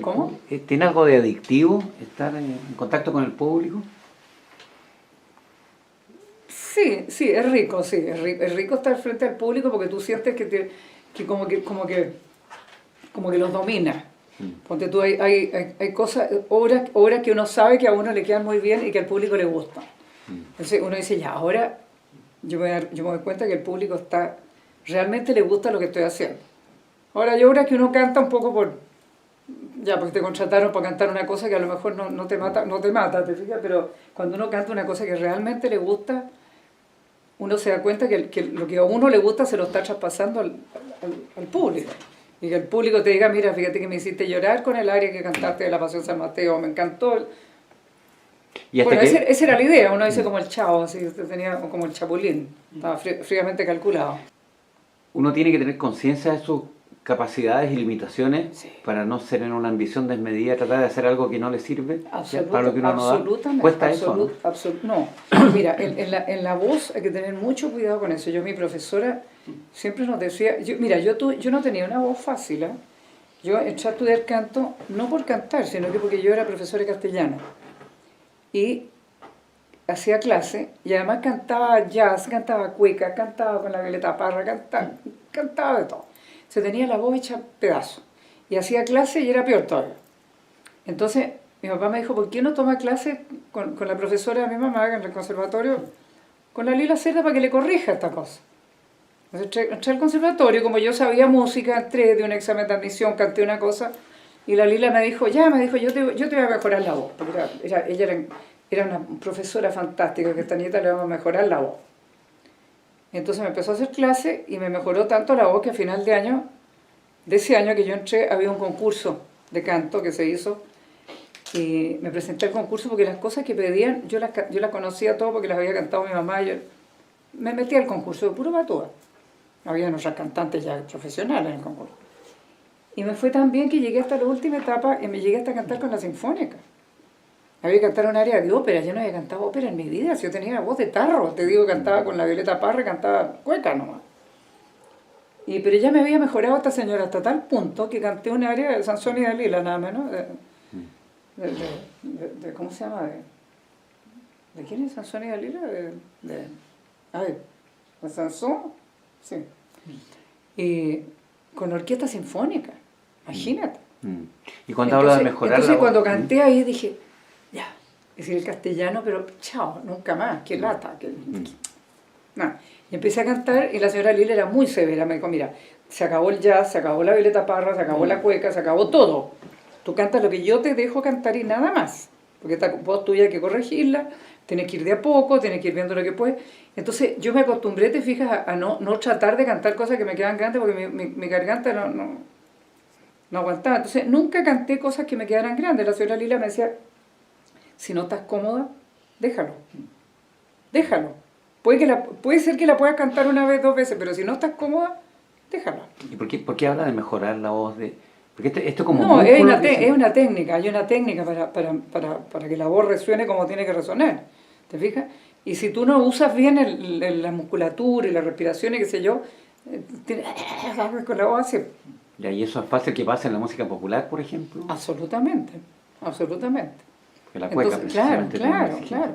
¿Cómo? ¿Tiene algo de adictivo estar en contacto con el público? Sí, es rico, es rico estar frente al público porque tú sientes que como que los domina. Ponte tú, hay cosas, obras que uno sabe que a uno le quedan muy bien y que al público le gustan. Entonces uno dice, ya, ahora yo me doy cuenta que el público realmente le gusta lo que estoy haciendo. Ahora hay obras que uno canta un poco porque te contrataron para cantar una cosa que a lo mejor no te mata, ¿te fijas? Pero cuando uno canta una cosa que realmente le gusta, uno se da cuenta que lo que a uno le gusta se lo está traspasando al público. Y que el público te diga, mira, fíjate que me hiciste llorar con el aria que cantaste de la Pasión San Mateo, me encantó. Bueno, esa era la idea, uno dice como el Chavo, así, tenía como el Chapulín, estaba fríamente calculado. Uno tiene que tener conciencia de sus capacidades y limitaciones para no ser en una ambición desmedida, tratar de hacer algo que no le sirve para lo que uno no da. ¿Cuesta eso? No, mira, en la voz hay que tener mucho cuidado con eso. Mi profesora siempre nos decía, yo no tenía una voz fácil, ¿eh? Yo entré a estudiar canto no por cantar, sino que porque yo era profesora de castellano. Y hacía clase y además cantaba jazz, cantaba cueca, cantaba con la Violeta Parra, cantaba de todo. Se tenía la voz hecha pedazo. Y hacía clase y era peor todavía. Entonces, mi papá me dijo, ¿por qué no toma clases con la profesora de mi mamá en el conservatorio, con la Lila Cerda, para que le corrija esta cosa? Entonces entré al conservatorio, como yo sabía música, entré de un examen de admisión, canté una cosa, y la Lila me dijo, yo te voy a mejorar la voz, porque ella era una profesora fantástica, que esta nieta le vamos a mejorar la voz. Entonces me empezó a hacer clase y me mejoró tanto la voz que a final de ese año que yo entré, había un concurso de canto que se hizo, y me presenté al concurso porque las cosas que pedían, yo las conocía todo porque las había cantado mi mamá, y yo me metí al concurso de puro patúa. Había otras cantantes ya profesionales en el concurso. Y me fue tan bien que llegué hasta la última etapa y me llegué hasta cantar con la Sinfónica. Había que cantar un área de ópera, yo no había cantado ópera en mi vida, si yo tenía la voz de tarro, te digo, cantaba con la Violeta Parra, cantaba cueca nomás. Pero ya me había mejorado esta señora hasta tal punto que canté un área de Sansón y Dalila, nada menos, ¿cómo se llama? ¿De quién es Sansón y Dalila? ¿De Sansón? Sí. Y con orquesta sinfónica, imagínate. Y cuando habla de mejorar entonces cuando canté ahí dije, ya, es decir, el castellano, pero chao, nunca más, qué lata. No. Y empecé a cantar y la señora Lila era muy severa, me dijo, mira, se acabó el jazz, se acabó la Violeta Parra, se acabó la cueca, se acabó todo. Tú cantas lo que yo te dejo cantar y nada más, porque esta voz tuya hay que corregirla, tienes que ir de a poco, tienes que ir viendo lo que puedes. Entonces yo me acostumbré, te fijas, a no tratar de cantar cosas que me quedan grandes porque mi garganta no aguantaba. Entonces nunca canté cosas que me quedaran grandes. La señora Lila me decía, si no estás cómoda, déjalo. Puede ser que la puedas cantar una vez, 2 veces, pero si no estás cómoda, déjalo. ¿Y por qué habla de mejorar la voz? Porque esto como... No, es una técnica, hay una técnica para que la voz resuene como tiene que resonar. ¿Te fijas? Y si tú no usas bien la musculatura y la respiración y qué sé yo, con la voz así. ¿Y eso es fácil que pase en la música popular, por ejemplo? Absolutamente. Porque la cueca, Entonces, claro.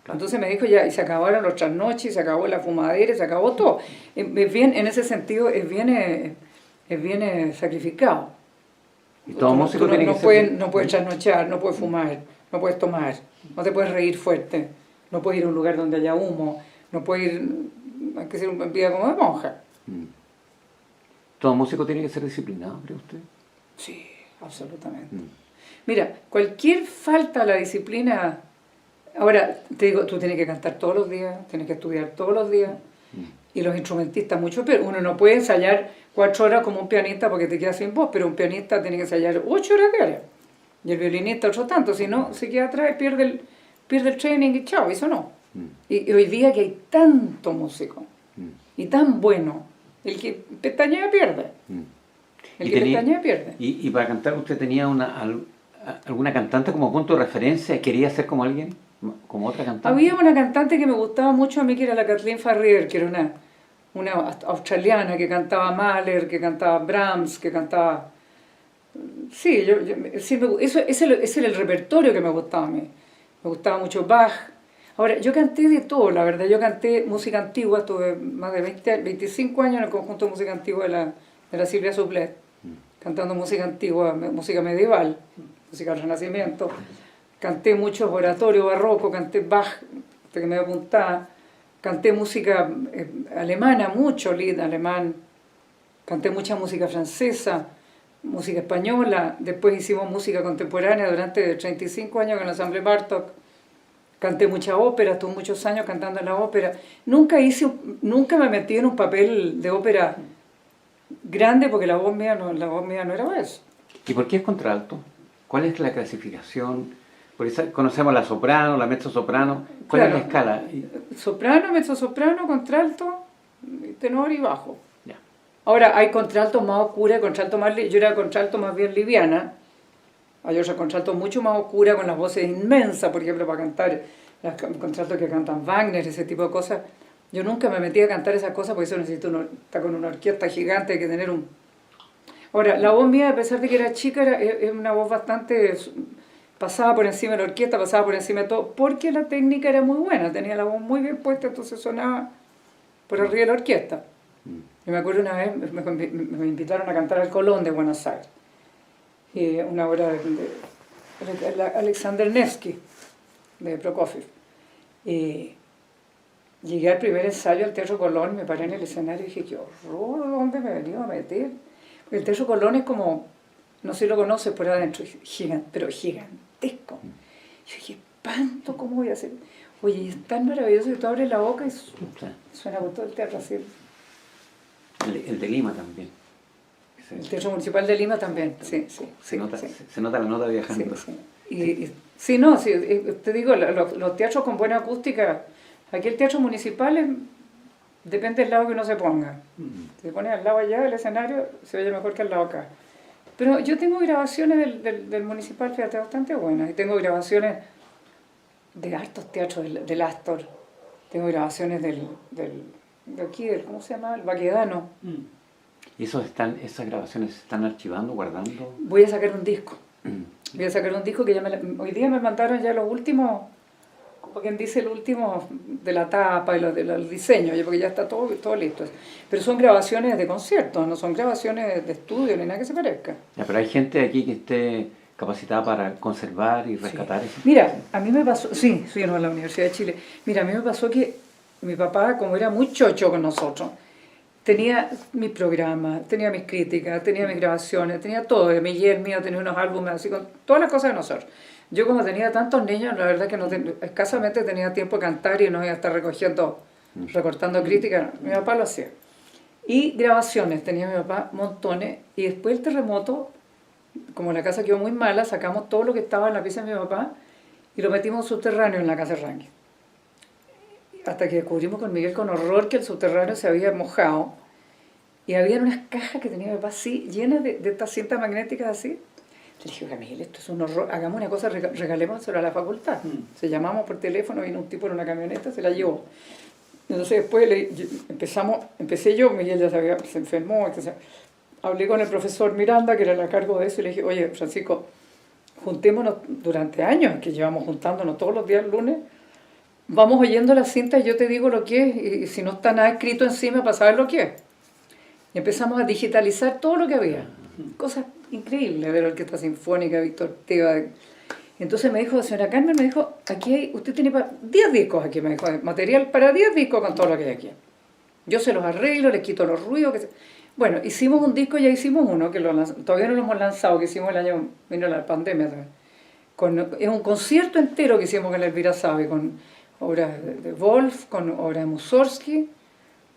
Entonces me dijo ya, y se acabaron los trasnoches, se acabó la fumadera, se acabó todo. Es bien, en ese sentido, es bien sacrificado. Y todo músico tiene que ser... No puedes trasnochar, no puedes fumar, no puedes tomar, no te puedes reír fuerte, no puedes ir a un lugar donde haya humo, no puedes ir, hay que ser una vida como de monja. ¿Todo músico tiene que ser disciplinado, cree usted? Sí, absolutamente. Mira, cualquier falta a la disciplina... Ahora, te digo, tú tienes que cantar todos los días, tienes que estudiar todos los días, y los instrumentistas mucho, pero uno no puede ensayar 4 horas como un pianista porque te quedas sin voz, pero un pianista tiene que ensayar 8 horas diarias, y el violinista otro tanto, si no, se queda atrás, pierde el training y chao, eso no. Y hoy día que hay tanto músico, y tan bueno, el que pestañea pierde. ¿Y para cantar usted tenía alguna cantante como punto de referencia? ¿Quería ser como alguien? ¿Como otra cantante? Había una cantante que me gustaba mucho a mí, que era la Kathleen Farrier, que era una australiana que cantaba Mahler, que cantaba Brahms, que cantaba... Sí, ese era el repertorio que me gustaba a mí. Me gustaba mucho Bach. Ahora, yo canté de todo, la verdad. Yo canté música antigua, estuve más de 25 años en el conjunto de música antigua de la Silvia Suplet, cantando música antigua, música medieval, música del Renacimiento. Canté mucho oratorio barroco, canté Bach, hasta que me apuntaba. Canté música alemana, mucho Lied alemán. Canté mucha música francesa, música española. Después hicimos música contemporánea durante 35 años con la Ensemble Bartók. Canté mucha ópera, estuve muchos años cantando en la ópera. Nunca me metí en un papel de ópera grande porque la voz mía no era eso. ¿Y por qué es contralto? ¿Cuál es la clasificación? Por eso conocemos la soprano, la mezzosoprano. ¿Cuál es la escala? Soprano, mezzosoprano, contralto, tenor y bajo. Ya. Ahora, hay contraltos más oscuras, yo era contralto más bien liviana. Hay otras contraltos mucho más oscuras, con las voces inmensas, por ejemplo, para cantar los contraltos que cantan Wagner, ese tipo de cosas. Yo nunca me metí a cantar esas cosas, porque eso está con una orquesta gigante, hay que tener un... Ahora, la voz mía, a pesar de que era chica, es una voz bastante... Pasaba por encima de la orquesta, pasaba por encima de todo, porque la técnica era muy buena, tenía la voz muy bien puesta, entonces sonaba por arriba de la orquesta. Y me acuerdo una vez, me invitaron a cantar al Colón de Buenos Aires, una obra Alexander Nevsky, de Prokofiev. Llegué al primer ensayo al Teatro Colón, me paré en el escenario y dije, qué horror, ¿dónde me he venido a meter? El Teatro Colón es como, no sé si lo conoces por adentro, pero gigantesco. Yo dije, espanto, ¿cómo voy a hacer? Oye, es tan maravilloso que tú abres la boca y suena por todo el teatro así. El de Lima también. El Teatro Municipal de Lima también, sí. Se nota la nota viajando. Sí, te digo, los teatros con buena acústica, aquí el Teatro Municipal depende del lado que uno se ponga. Si se pone al lado allá del escenario, se oye mejor que al lado acá. Pero yo tengo grabaciones del Municipal, fíjate, bastante buenas. Y tengo grabaciones de hartos teatros, del Astor. Tengo grabaciones de aquí, ¿cómo se llama? El Baquedano. ¿Y esas grabaciones se están archivando, guardando? Voy a sacar un disco. Voy a sacar un disco que hoy día me mandaron ya los últimos, como quien dice, el último de la tapa y del diseño, porque ya está todo listo. Pero son grabaciones de conciertos, no son grabaciones de estudio ni nada que se parezca. Ya, pero hay gente aquí que esté capacitada para conservar y rescatar eso. Mira, a mí me pasó, en la Universidad de Chile. Mira, a mí me pasó que mi papá, como era muy chocho con nosotros, tenía mis programas, tenía mis críticas, tenía mis grabaciones, tenía todo. Miguel mío tenía unos álbumes así con todas las cosas de nosotros. Yo como tenía tantos niños, la verdad que escasamente tenía tiempo de cantar y no iba a estar recortando críticas. Mi papá lo hacía. Y grabaciones, tenía mi papá montones. Y después el terremoto, como la casa quedó muy mala, sacamos todo lo que estaba en la pieza de mi papá y lo metimos subterráneo en la casa de Rangue. Hasta que descubrimos con Miguel con horror que el subterráneo se había mojado y había unas cajas que tenía mi papá así, llenas de estas cintas magnéticas así. Le dije, oiga Miguel, esto es un horror, hagamos una cosa, regalémoselo a la facultad. Se llamamos por teléfono, vino un tipo en una camioneta, se la llevó. Entonces después empecé yo, Miguel ya se enfermó, entonces, hablé con el profesor Miranda, que era el cargo de eso, y le dije, oye Francisco, juntémonos durante años, que llevamos juntándonos todos los días el lunes, vamos oyendo las cintas y yo te digo lo que es, y si no está nada escrito encima para saber lo que es. Y empezamos a digitalizar todo lo que había. Cosas increíbles de la Orquesta Sinfónica, Víctor Teva. Entonces me dijo, señora Carmen, me dijo, usted tiene 10 discos aquí, me dijo, material para 10 discos con todo lo que hay aquí. Yo se los arreglo, les quito los ruidos. Bueno, hicimos un disco, ya hicimos uno, que todavía no lo hemos lanzado, que hicimos el año, vino la pandemia también. Es un concierto entero que hicimos con Elvira Sabe, con obras de Wolf, con obras de Mussorgsky,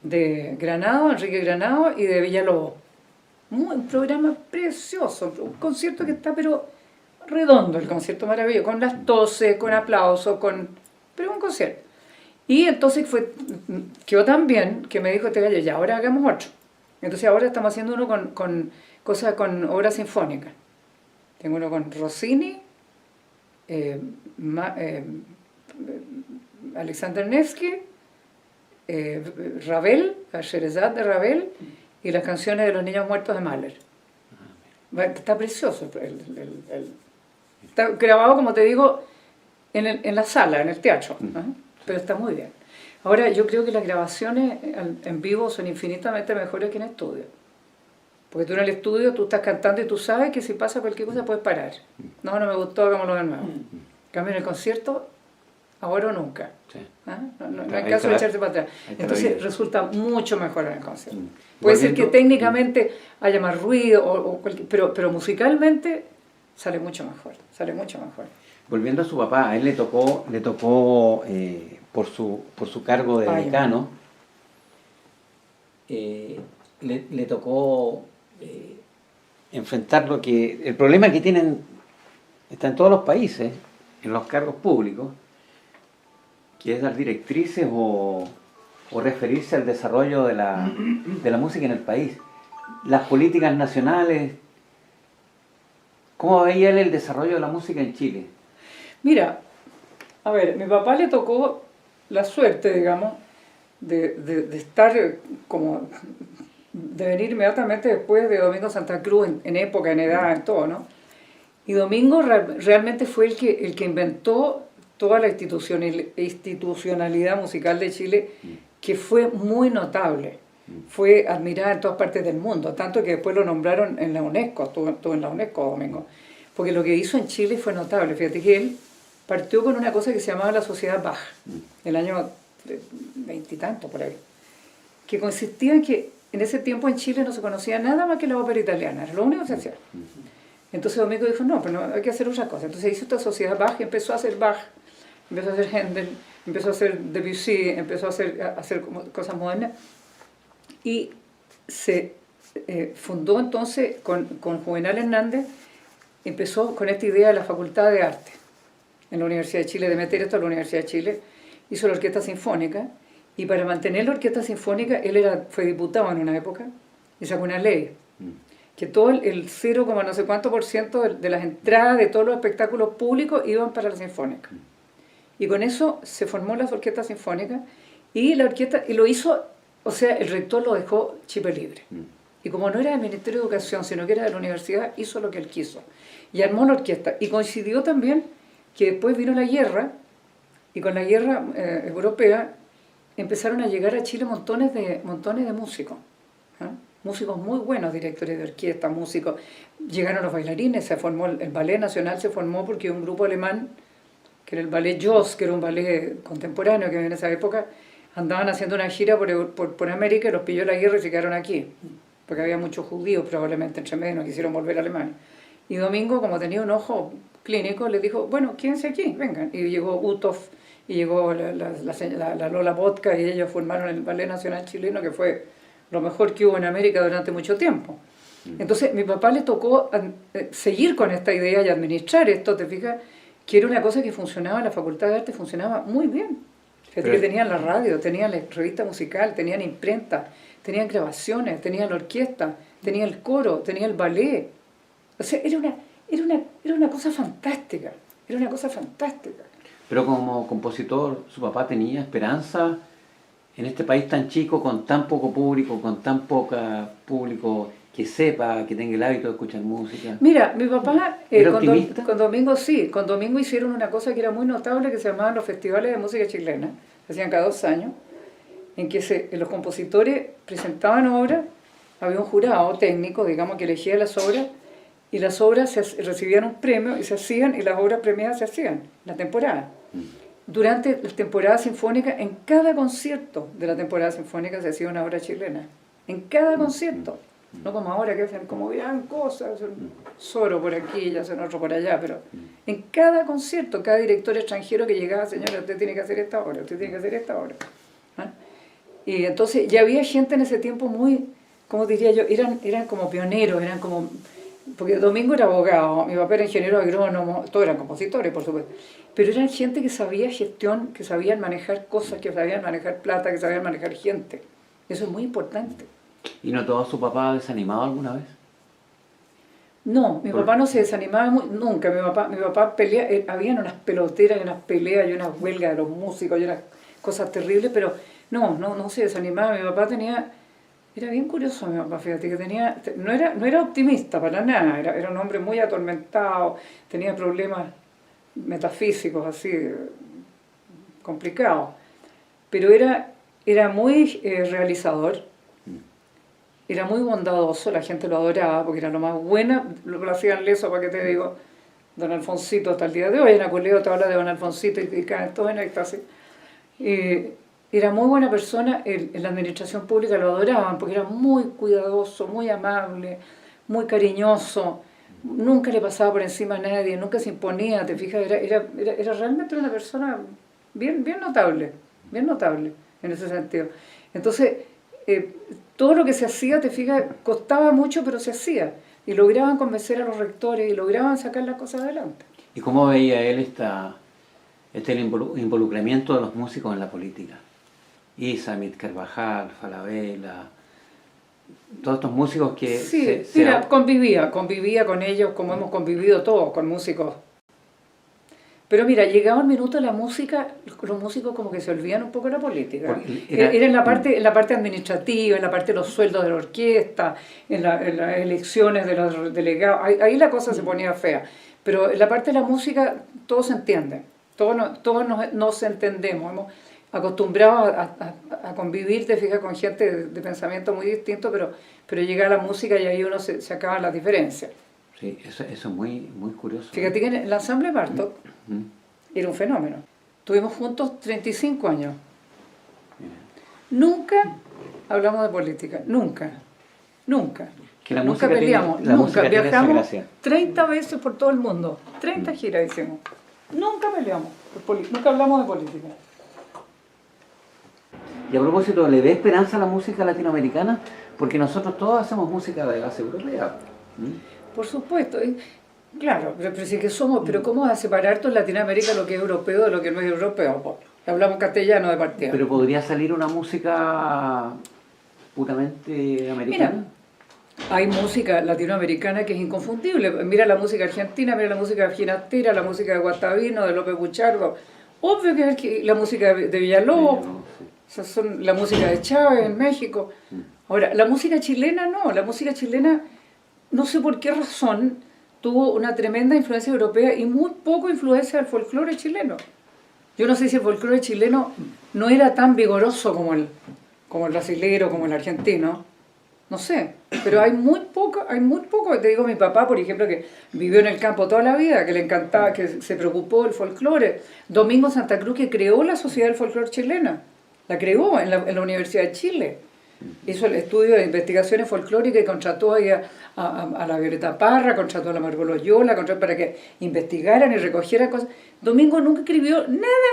de Granado, Enrique Granado y de Villalobos. Un programa precioso, un concierto que está pero redondo, el concierto maravilloso, con las toses, con aplausos, pero un concierto. Y entonces quedó tan bien que me dijo, ya ahora hagamos otro. Entonces ahora estamos haciendo uno con obras sinfónicas. Tengo uno con Rossini, Alexander Nevsky, Ravel, la Sherazade de Ravel y las canciones de los niños muertos de Mahler. Está precioso. Está grabado, como te digo, en la sala, en el teatro, ¿no? Pero está muy bien. Ahora, yo creo que las grabaciones en vivo son infinitamente mejores que en estudio. Porque tú en el estudio, tú estás cantando y tú sabes que si pasa cualquier cosa puedes parar. No me gustó, hagámoslo de nuevo. En cambio, en el concierto, ahora o nunca. Sí. No hay caso de echarte para atrás. Entonces resulta mucho mejor en el concierto. Puede ser que técnicamente haya más ruido, pero musicalmente sale mucho mejor. Volviendo a su papá, a él le tocó por su cargo de decano, le tocó enfrentar el problema que tienen, está en todos los países, en los cargos públicos, que es dar directrices o referirse al desarrollo de la música en el país. Las políticas nacionales, ¿cómo veía él el desarrollo de la música en Chile? Mira, a ver, mi papá le tocó la suerte, digamos, de estar de venir inmediatamente después de Domingo Santa Cruz, en época, en edad, en todo, ¿no? Y Domingo realmente fue el que inventó toda la institucionalidad musical de Chile, que fue muy notable. Fue admirada en todas partes del mundo, tanto que después lo nombraron en la UNESCO, estuvo en la UNESCO, Domingo. porque lo que hizo en Chile fue notable. Fíjate que él partió con una cosa que se llamaba la Sociedad Bach, el año 20 y tanto por ahí, que consistía en que en ese tiempo en Chile no se conocía nada más que la ópera italiana, era lo único que se hacía. Entonces Domingo dijo, no, pero no, hay que hacer otra cosa. Entonces hizo esta Sociedad Bach y empezó a hacer Bach, empezó a hacer Händel, empezó a hacer Debussy, empezó a hacer cosas modernas, y se fundó entonces con Juvenal Hernández, empezó con esta idea de la Facultad de Arte en la Universidad de Chile, de meter esto a la Universidad de Chile, hizo la Orquesta Sinfónica, y para mantener la Orquesta Sinfónica, él fue diputado en una época, y sacó una ley, que todo el 0, no sé cuánto % de las entradas de todos los espectáculos públicos iban para la Sinfónica. Y con eso se formó la Orquesta Sinfónica, y la orquesta, y lo hizo, o sea, el rector lo dejó chipe libre. Y como no era del Ministerio de Educación, sino que era de la universidad, hizo lo que él quiso. Y armó la orquesta. Y coincidió también que después vino la guerra, y con la guerra europea empezaron a llegar a Chile montones de músicos. Músicos muy buenos, directores de orquesta, músicos. Llegaron los bailarines, se formó el Ballet Nacional, se formó porque un grupo alemán, que era el Ballet Joss, que era un ballet contemporáneo que había en esa época, andaban haciendo una gira por América y los pilló la guerra y se quedaron aquí. Porque había muchos judíos probablemente entre medio, no quisieron volver a Alemania. Y Domingo, como tenía un ojo clínico, le dijo, bueno, quédense aquí, vengan. Y llegó Utov, y llegó la Lola Vodka, y ellos formaron el Ballet Nacional Chileno, que fue lo mejor que hubo en América durante mucho tiempo. Entonces, mi papá le tocó seguir con esta idea y administrar esto, ¿te fijas? Que era una cosa que funcionaba, la Facultad de Arte funcionaba muy bien. Fíjate que tenían la radio, tenían la revista musical, tenían imprenta, tenían grabaciones, tenían la orquesta, tenían el coro, tenían el ballet. O sea, era una cosa fantástica, era una cosa fantástica. Pero como compositor, su papá tenía esperanza en este país tan chico, con tan poco público, con tan poca público que sepa, que tenga el hábito de escuchar música. Mira, mi papá, ¿Era optimista? con Domingo sí, con Domingo hicieron una cosa que era muy notable, que se llamaban los festivales de música chilena, se hacían cada 2 años, en que los compositores presentaban obras, había un jurado técnico, digamos, que elegía las obras, y las obras recibían un premio y se hacían, y las obras premiadas se hacían, la temporada. Durante la temporada sinfónica, en cada concierto de la temporada sinfónica se hacía una obra chilena, en cada concierto. No como ahora que hacen como gran cosas, hacen Soro por aquí y hacen otro por allá, pero en cada concierto, cada director extranjero que llegaba, señora, usted tiene que hacer esta obra, usted tiene que hacer esta obra. Y entonces ya había gente en ese tiempo muy, como diría yo, eran como pioneros, eran como, porque Domingo era abogado, mi papá era ingeniero agrónomo, todos eran compositores, por supuesto, pero eran gente que sabía gestión, que sabían manejar cosas, que sabían manejar plata, que sabían manejar gente. Eso es muy importante. ¿Y notó a su papá desanimado alguna vez? No, mi papá no se desanimaba nunca. Mi papá peleaba, habían unas peloteras y unas peleas y unas huelgas de los músicos y unas cosas terribles, pero no se desanimaba. Mi papá era bien curioso mi papá, fíjate, que no era optimista para nada, era un hombre muy atormentado, tenía problemas metafísicos así, complicados, pero era muy realizador. Era muy bondadoso, la gente lo adoraba porque era lo más buena, lo hacían leso, para que te digo, don Alfonsito hasta el día de hoy, en Aculeo te habla de don Alfonsito y caen todos en éxtasis. Era muy buena persona, en la administración pública lo adoraban porque era muy cuidadoso, muy amable, muy cariñoso, nunca le pasaba por encima a nadie, nunca se imponía, te fijas, era realmente una persona bien notable en ese sentido. Entonces, todo lo que se hacía, te fijas, costaba mucho, pero se hacía. Y lograban convencer a los rectores y lograban sacar las cosas adelante. ¿Y cómo veía él el involucramiento de los músicos en la política? Isamit, Carvajal, Falabella, todos estos músicos que... Sí, convivía con ellos como hemos convivido todos, con músicos. Pero mira, llegaba el minuto de la música, los músicos como que se olvidan un poco de la política. Era en la parte administrativa, en la parte de los sueldos de la orquesta, en las elecciones de los delegados. Ahí la cosa se ponía fea. Pero en la parte de la música todos se entienden, todos nos entendemos. Hemos acostumbrado a convivir, te fijas, con gente de pensamiento muy distinto, pero llega la música y ahí uno se acaba las diferencias. Sí, eso es muy, muy curioso. Fíjate que en el ensamble Bartók Ujú. era un fenómeno. Tuvimos juntos 35 años. Mira. Nunca hablamos de política, nunca. Que la Nunca música peleamos, tiene, la nunca. música tiene esa Viajamos gracia. 30 veces por todo el mundo, 30 giras hicimos. Nunca peleamos, nunca hablamos de política. Y a propósito, ¿le ve esperanza a la música latinoamericana? Porque nosotros todos hacemos música de base europea. ¿Mm? Por supuesto, claro, pero sí que somos, pero ¿cómo vas a separar tú en Latinoamérica lo que es europeo de lo que no es europeo? Po? Hablamos castellano de partida. Pero ¿podría salir una música puramente americana? Mira, hay música latinoamericana que es inconfundible. Mira la música argentina, mira la música de Ginastera, la música de Guastavino, de López Buchardo. Obvio que la música de Villalobos, Sí, son la música de Chávez en México. Ahora, la música chilena no, la música chilena, no sé por qué razón, tuvo una tremenda influencia europea y muy poco influencia del folclore chileno. Yo no sé si el folclore chileno no era tan vigoroso como el brasilero, como el argentino. No sé, pero hay muy poco, te digo, mi papá, por ejemplo, que vivió en el campo toda la vida, que le encantaba, que se preocupó del folclore. Domingo Santa Cruz, que creó la Sociedad del Folclore Chilena, la creó en la Universidad de Chile. Hizo el estudio de investigaciones folclóricas y contrató ahí a la Violeta Parra, contrató a la Margot Loyola, para que investigaran y recogieran cosas. Domingo nunca escribió nada,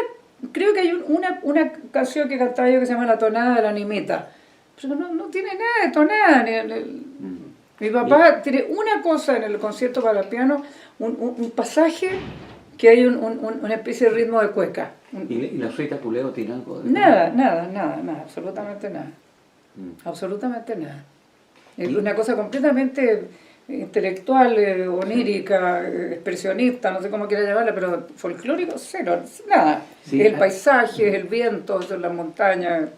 creo que hay una canción que cantaba yo que se llama La Tonada de la Animita, pero no tiene nada de tonada. Mi papá tiene una cosa en el concierto para el piano, un pasaje que hay una especie de ritmo de cueca. ¿Y la suite Culeo tiene algo de Nada, absolutamente nada. Absolutamente nada. Es una cosa completamente intelectual, onírica, expresionista, no sé cómo quiera llamarla, pero folclórico, cero, nada. Sí, Es el paisaje, es el viento, son las montañas.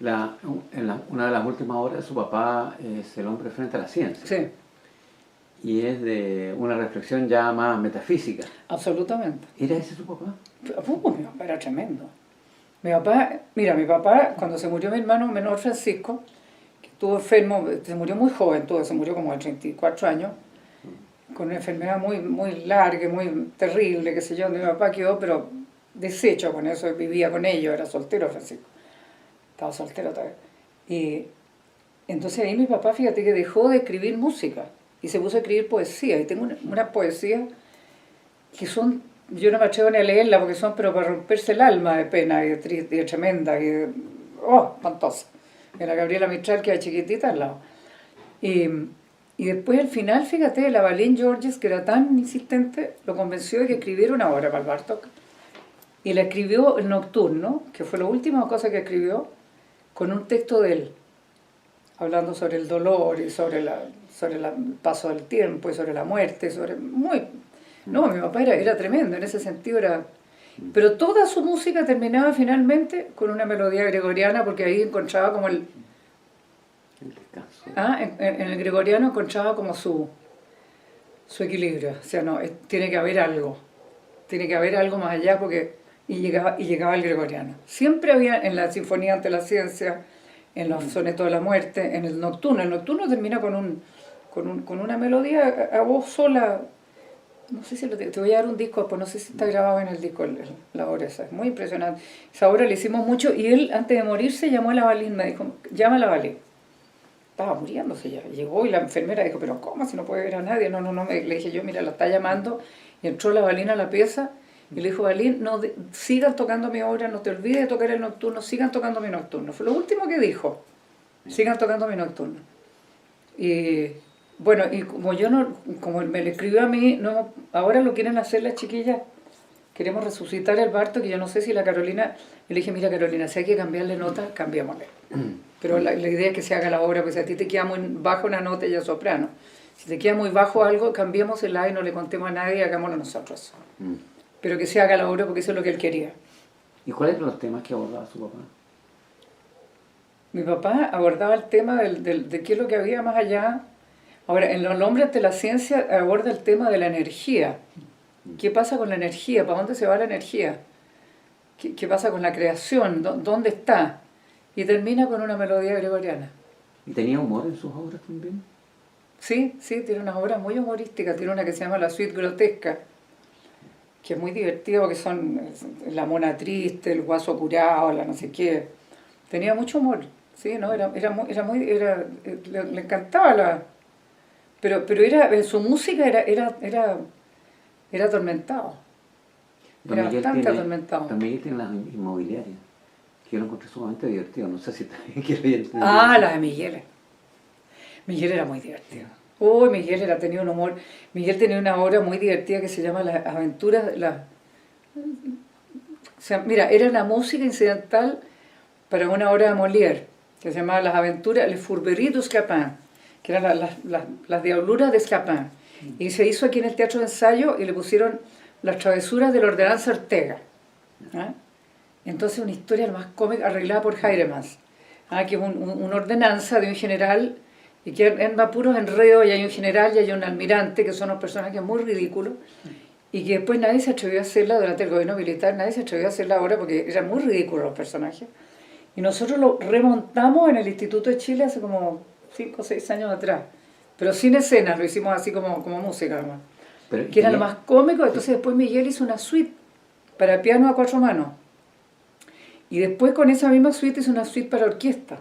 Una de las últimas obras de su papá es El hombre frente a la ciencia. Sí, Y es de una reflexión ya más metafísica. absolutamente. ¿Era ese su papá? Mi papá era tremendo. Mi papá, cuando se murió mi hermano menor Francisco, que estuvo enfermo, se murió muy joven, se murió como de 34 años, con una enfermedad muy larga, muy terrible, qué sé yo, donde mi papá quedó, pero deshecho con eso, vivía con ellos, era soltero Francisco, estaba soltero todavía. Y entonces ahí mi papá, fíjate que dejó de escribir música y se puso a escribir poesía, y tengo unas poesías que son, yo no me atrevo ni a leerla porque son, pero para romperse el alma de pena y de triste y de tremenda y espantosa. De la Gabriela Mistral, que era chiquitita al lado. Y después al final, fíjate, la Balín Georges, que era tan insistente, lo convenció de que escribiera una obra para el Bartók. Y la escribió El Nocturno, que fue la última cosa que escribió, con un texto de él, hablando sobre el dolor y sobre el paso del tiempo y sobre la muerte, No, mi papá era tremendo, en ese sentido era... Pero toda su música terminaba finalmente con una melodía gregoriana, porque ahí encontraba como el descanso. En el gregoriano encontraba como su equilibrio. O sea, no, tiene que haber algo más allá, y llegaba el gregoriano. Siempre había en la Sinfonía ante la Ciencia, en los Sonetos de la Muerte, en el Nocturno. El Nocturno termina con una melodía a voz sola. No sé si te voy a dar un disco, pues no sé si está grabado en el disco la obra esa, es muy impresionante. Esa obra le hicimos mucho y él antes de morirse llamó a la Balín, me dijo, llama a la Balín. Estaba muriéndose ya, llegó y la enfermera dijo, pero ¿cómo si no puede ver a nadie? No, le dije yo, mira, la está llamando, y entró la Balín a la pieza y le dijo, Balín, no, sigan tocando mi obra, no te olvides de tocar el Nocturno, sigan tocando mi Nocturno. Fue lo último que dijo, sigan tocando mi Nocturno. Y... Bueno, y como me lo escribió a mí, ahora lo quieren hacer las chiquillas, queremos resucitar el Bartók, que yo no sé si la Carolina, le dije, mira Carolina, si hay que cambiarle nota, cambiémosle. Pero la idea es que se haga la obra, porque si a ti te queda muy bajo una nota, ella soprano. Si te queda muy bajo algo, cambiémosela y no le contemos a nadie y hagámoslo nosotros. Pero que se haga la obra porque eso es lo que él quería. ¿Y cuáles eran los temas que abordaba su papá? Mi papá abordaba el tema de qué es lo que había más allá. Ahora, en Los hombres de la ciencia aborda el tema de la energía. ¿Qué pasa con la energía? ¿Para dónde se va la energía? ¿Qué pasa con la creación? ¿Dónde está? Y termina con una melodía gregoriana. ¿Y tenía humor en sus obras también? Sí, sí, tiene unas obras muy humorísticas. Tiene una que se llama La Suite Grotesca, que es muy divertida porque son la mona triste, el guaso curado, la no sé qué. Tenía mucho humor, sí, ¿no? Le encantaba la... Pero era, en su música era atormentado. Era bastante atormentado. Don Miguel tiene las inmobiliarias, que yo lo encontré sumamente divertido. No sé si también quiero entender. Ah, la de Miguel. Miguel era muy divertido. Uy, tenía un humor. Miguel tenía una obra muy divertida que se llama Las Aventuras. O sea, mira, era la música incidental para una obra de Molière, que se llamaba Las Aventuras, Les Fourberies du Scapin, que eran las diabluras de Scapin. Y se hizo aquí en el Teatro de Ensayo y le pusieron Las Travesuras de la Ordenanza Ortega. ¿Ah? Entonces una historia más cómica arreglada por Jairemans, que es una ordenanza de un general y que anda puros enredos, y hay un general y hay un almirante que son unos personajes muy ridículos y que después nadie se atrevió a hacerla durante el gobierno militar, nadie se atrevió a hacerla ahora porque eran muy ridículos los personajes. Y nosotros lo remontamos en el Instituto de Chile hace como 5 o 6 años atrás, pero sin escenas, lo hicimos así como música nomás, que era lo más cómico. Entonces después Miguel hizo una suite para piano a 4 manos. Y después con esa misma suite hizo una suite para orquesta,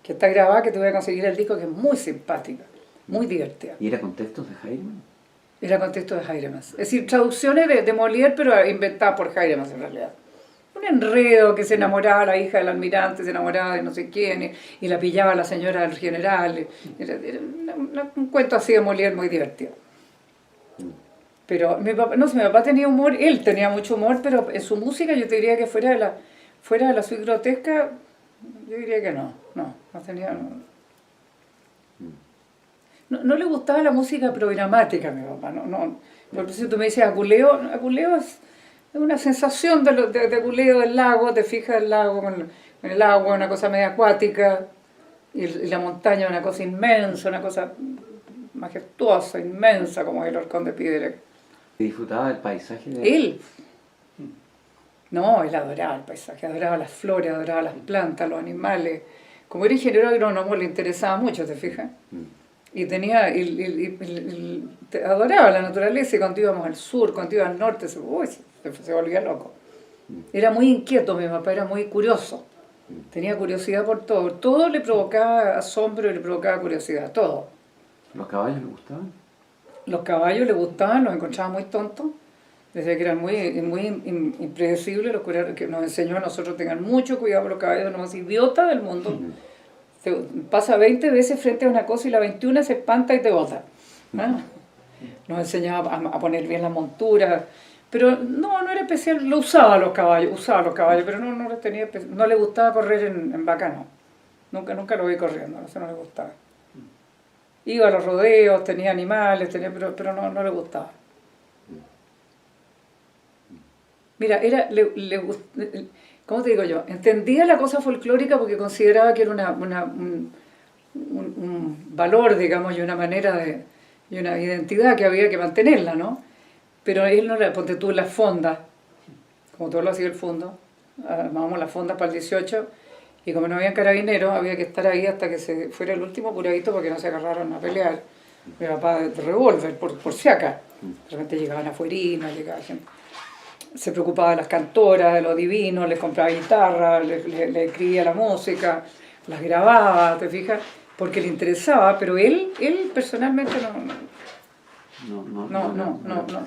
que está grabada, que te voy a conseguir el disco, que es muy simpática, muy divertida. ¿Y era con textos de Jairemans? Era con textos de Jairemans. Es decir, traducciones de Molière, pero inventadas por Jairemans en realidad. Un enredo, que se enamoraba la hija del almirante, se enamoraba de no sé quién, y la pillaba la señora del general. Era un cuento así de Molière muy divertido. Pero mi papá tenía humor, él tenía mucho humor, pero en su música yo te diría que fuera de la suite grotesca, yo diría que no tenía... No le gustaba la música programática a mi papá, Por eso tú me dices Aculeo es una sensación de Aculeo del lago, te fijas el lago con el agua, una cosa media acuática, y la montaña una cosa inmensa, una cosa majestuosa, inmensa, como el Horcón de Piedra. ¿Disfrutaba del paisaje? Él. No, él adoraba el paisaje, adoraba las flores, adoraba las plantas, los animales. Como era ingeniero agrónomo le interesaba mucho, ¿te fijas? Y tenía, adoraba la naturaleza, y cuando íbamos al sur, cuando íbamos al norte, se volvía loco. Era muy inquieto mi papá, era muy curioso. Tenía curiosidad por todo. Todo le provocaba asombro y le provocaba curiosidad, todo. ¿Los caballos le gustaban? Los caballos le gustaban, los encontraba muy tontos. Desde que eran muy impredecibles, que nos enseñó a nosotros tengan mucho cuidado con los caballos, los más idiotas del mundo. Te pasa 20 veces frente a una cosa y la 21 se espanta y te bota. Nos enseñaba a poner bien la montura, pero no era especial, lo usaba los caballos, pero no le gustaba correr en vaca, no. Nunca lo vi corriendo, eso no le gustaba. Iba a los rodeos, tenía animales, pero no le gustaba. Mira, ¿cómo te digo yo? Entendía la cosa folclórica porque consideraba que era un valor, digamos, y una manera y una identidad que había que mantenerla, ¿no? Pero él no le ponte tú las fondas, como todo lo hacía el fondo, armábamos las fondas para el 18, y como no había carabineros, había que estar ahí hasta que se fuera el último apuradito para que no se agarraran a pelear. Mi papá de revólver, por si acá. De repente llegaban afuerinas, llegaba gente. Se preocupaba de las cantoras, de los divinos, les compraba guitarra, le escribía la música, las grababa, ¿te fijas? Porque le interesaba, pero él personalmente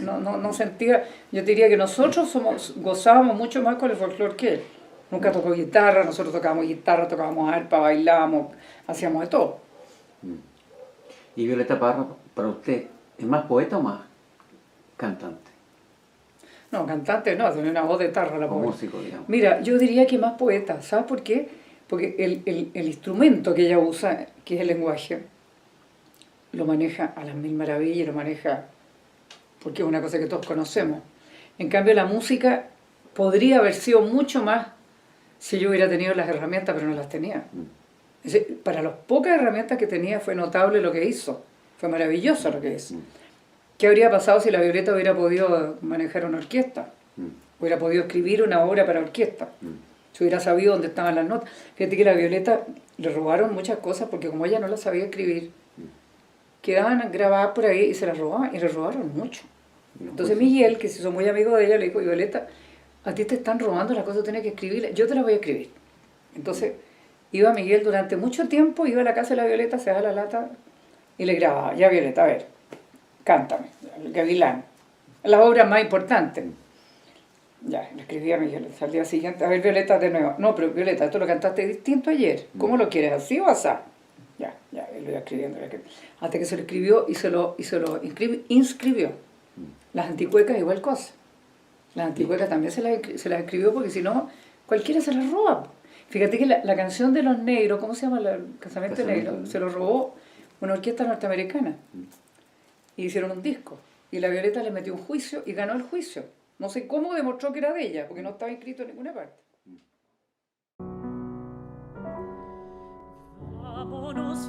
no sentía. Yo diría que nosotros gozábamos mucho más con el folclore que él. Nunca tocó guitarra, nosotros tocábamos guitarra, tocábamos arpa, bailábamos, hacíamos de todo. ¿Y Violeta Parra, para usted, es más poeta o más cantante? No, cantante no, tiene una voz de tarra la poeta. Músico, digamos. Mira, yo diría que más poeta, ¿sabes por qué? Porque el instrumento que ella usa, que es el lenguaje, lo maneja a las mil maravillas, lo maneja porque es una cosa que todos conocemos. En cambio, la música podría haber sido mucho más si yo hubiera tenido las herramientas, pero no las tenía. Es decir, para las pocas herramientas que tenía fue notable lo que hizo, fue maravilloso lo que hizo. ¿Qué habría pasado si la Violeta hubiera podido manejar una orquesta? Hubiera podido escribir una obra para orquesta. Si hubiera sabido dónde estaban las notas. Fíjate que a la Violeta le robaron muchas cosas porque como ella no las sabía escribir, quedaban grabadas por ahí y se las robaban, y les robaron mucho. Entonces Miguel, que se hizo muy amigo de ella, le dijo, Violeta, a ti te están robando las cosas, tienes que escribirlas, yo te las voy a escribir. Entonces iba Miguel durante mucho tiempo, iba a la casa de la Violeta, se daba la lata y le grababa, ya Violeta, a ver, cántame, el Gavilán, las obras más importantes. Ya, le escribía a Miguel al día siguiente, a ver Violeta de nuevo, no, pero Violeta, tú lo cantaste distinto ayer, ¿cómo lo quieres, así o así? Ya, él lo iba escribiendo, hasta que se lo escribió y se lo inscribió. Las anticuecas igual cosa. Las anticuecas también se las escribió porque si no, cualquiera se las roba. Fíjate que la canción de los negros, ¿cómo se llama? El Casamiento Negro, se lo robó una orquesta norteamericana. Y hicieron un disco. Y la Violeta le metió un juicio y ganó el juicio. No sé cómo demostró que era de ella, porque no estaba inscrito en ninguna parte. Vámonos.